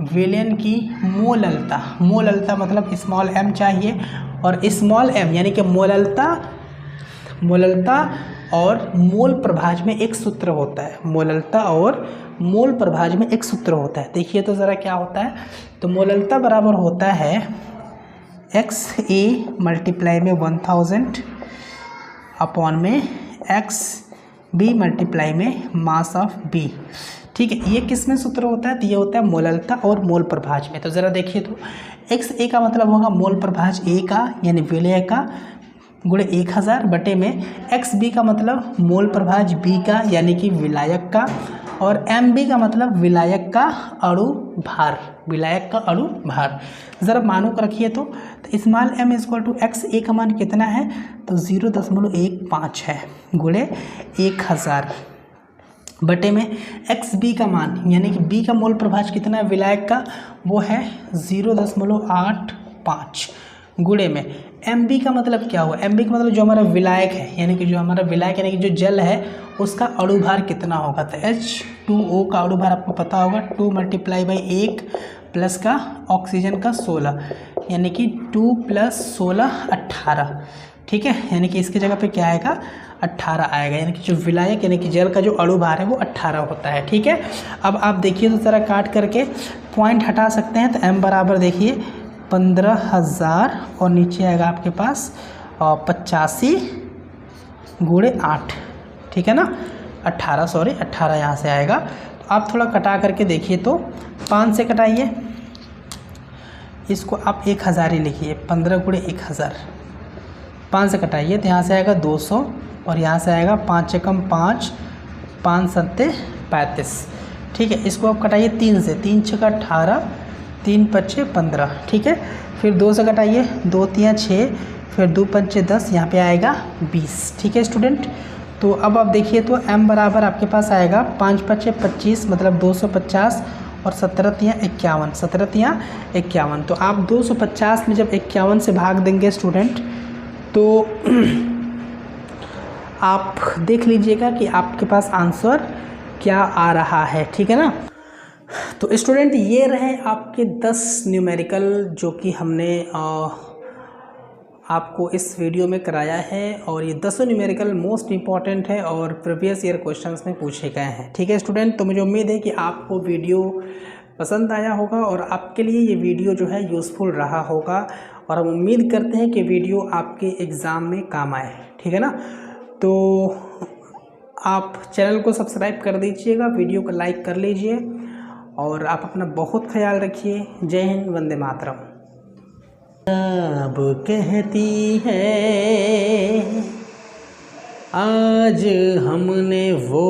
विलयन की मोललता। मोललता मतलब स्मॉल m चाहिए, और स्मॉल m यानी कि मोललता और मोल प्रभाव में एक सूत्र होता है। मोललता और मोल प्रभाव में एक सूत्र होता है। देखिए तो ज़रा क्या होता है। तो मोललता बराबर होता है XA मल्टीप्लाई में 1000 अपॉन में XB मल्टीप्लाई में मास ऑफ B। ठीक है, ये किस में सूत्र होता है? तो ये होता है मोललता और मोल प्रभाव में। तो ज़रा देखिए, तो XA का मतलब होगा मोल प्रभाव A का यानी विलेय का गुणे 1000 बटे में XB का मतलब मोल प्रभाव B का यानी कि विलायक का, और MB का मतलब विलायक का अणु भार। विलायक का अणु भार ज़रा मानों को रखिए। तो small m equal to XA का मान कितना है? तो 0.15 है गुणे 1000 बटे में XB का मान यानी कि B का मोल प्रभाव कितना है विलायक का? वो है 0.85 गुणे में MB का मतलब क्या हुआ? MB का मतलब जो हमारा विलायक है, यानी कि जो हमारा विलायक यानी कि जो जल है उसका अणु भार कितना होगा? तो H2O का अणु भार आपको पता होगा, 2 मल्टीप्लाई बाई 1 प्लस का ऑक्सीजन का 16, यानी कि 2 प्लस 16 18। ठीक है, यानी कि इसकी जगह पे क्या आएगा? 18 आएगा, यानी कि जो विलायक यानी कि जल का जो अणु भार है वो 18 होता है। ठीक है, अब आप देखिए तो ज़रा काट करके पॉइंट हटा सकते हैं। तो m बराबर देखिए 15,000 और नीचे आएगा आपके पास 85 गुणे 8। ठीक है ना, 18 यहाँ से आएगा। तो आप थोड़ा कटा करके देखिए, तो 5 से कटाइए, इसको आप 1000 ही लिखिए, 15 गुणे 1000। 5 से कटाइए तो यहाँ से आएगा 200 और यहाँ से आएगा 5 से कम 5, 5 सत्ते 35। ठीक है, इसको आप कटाइए 3 से, 3 छक्का 18, 3 पच्चे 15। ठीक है, फिर 2 से कटाइए, 2 तियाँ 6, फिर 2 पंचे 10, यहाँ पे आएगा 20। ठीक है स्टूडेंट, तो अब आप देखिए तो m बराबर आपके पास आएगा 5 पच्चे 25 मतलब 250 और 17×51, 17×51। तो आप 250 में जब 51 से भाग देंगे स्टूडेंट, तो आप देख लीजिएगा कि आपके पास आंसर क्या आ रहा है, ठीक है ना। तो स्टूडेंट ये रहे आपके 10 न्यूमेरिकल जो कि हमने आपको इस वीडियो में कराया है, और ये 10 न्यूमेरिकल मोस्ट इंपॉर्टेंट है और प्रीवियस ईयर क्वेश्चंस में पूछे गए हैं, ठीक है स्टूडेंट। तो मुझे उम्मीद है कि आपको वीडियो पसंद आया होगा और आपके लिए ये वीडियो जो है यूज़फुल रहा होगा, और हम उम्मीद करते हैं कि वीडियो आपके एग्ज़ाम में काम आए, ठीक है ना। तो आप चैनल को सब्सक्राइब कर दीजिएगा, वीडियो को लाइक कर लीजिए, और आप अपना बहुत ख्याल रखिए। जय हिंद, वंदे मातरम। अब कहती है आज हमने वो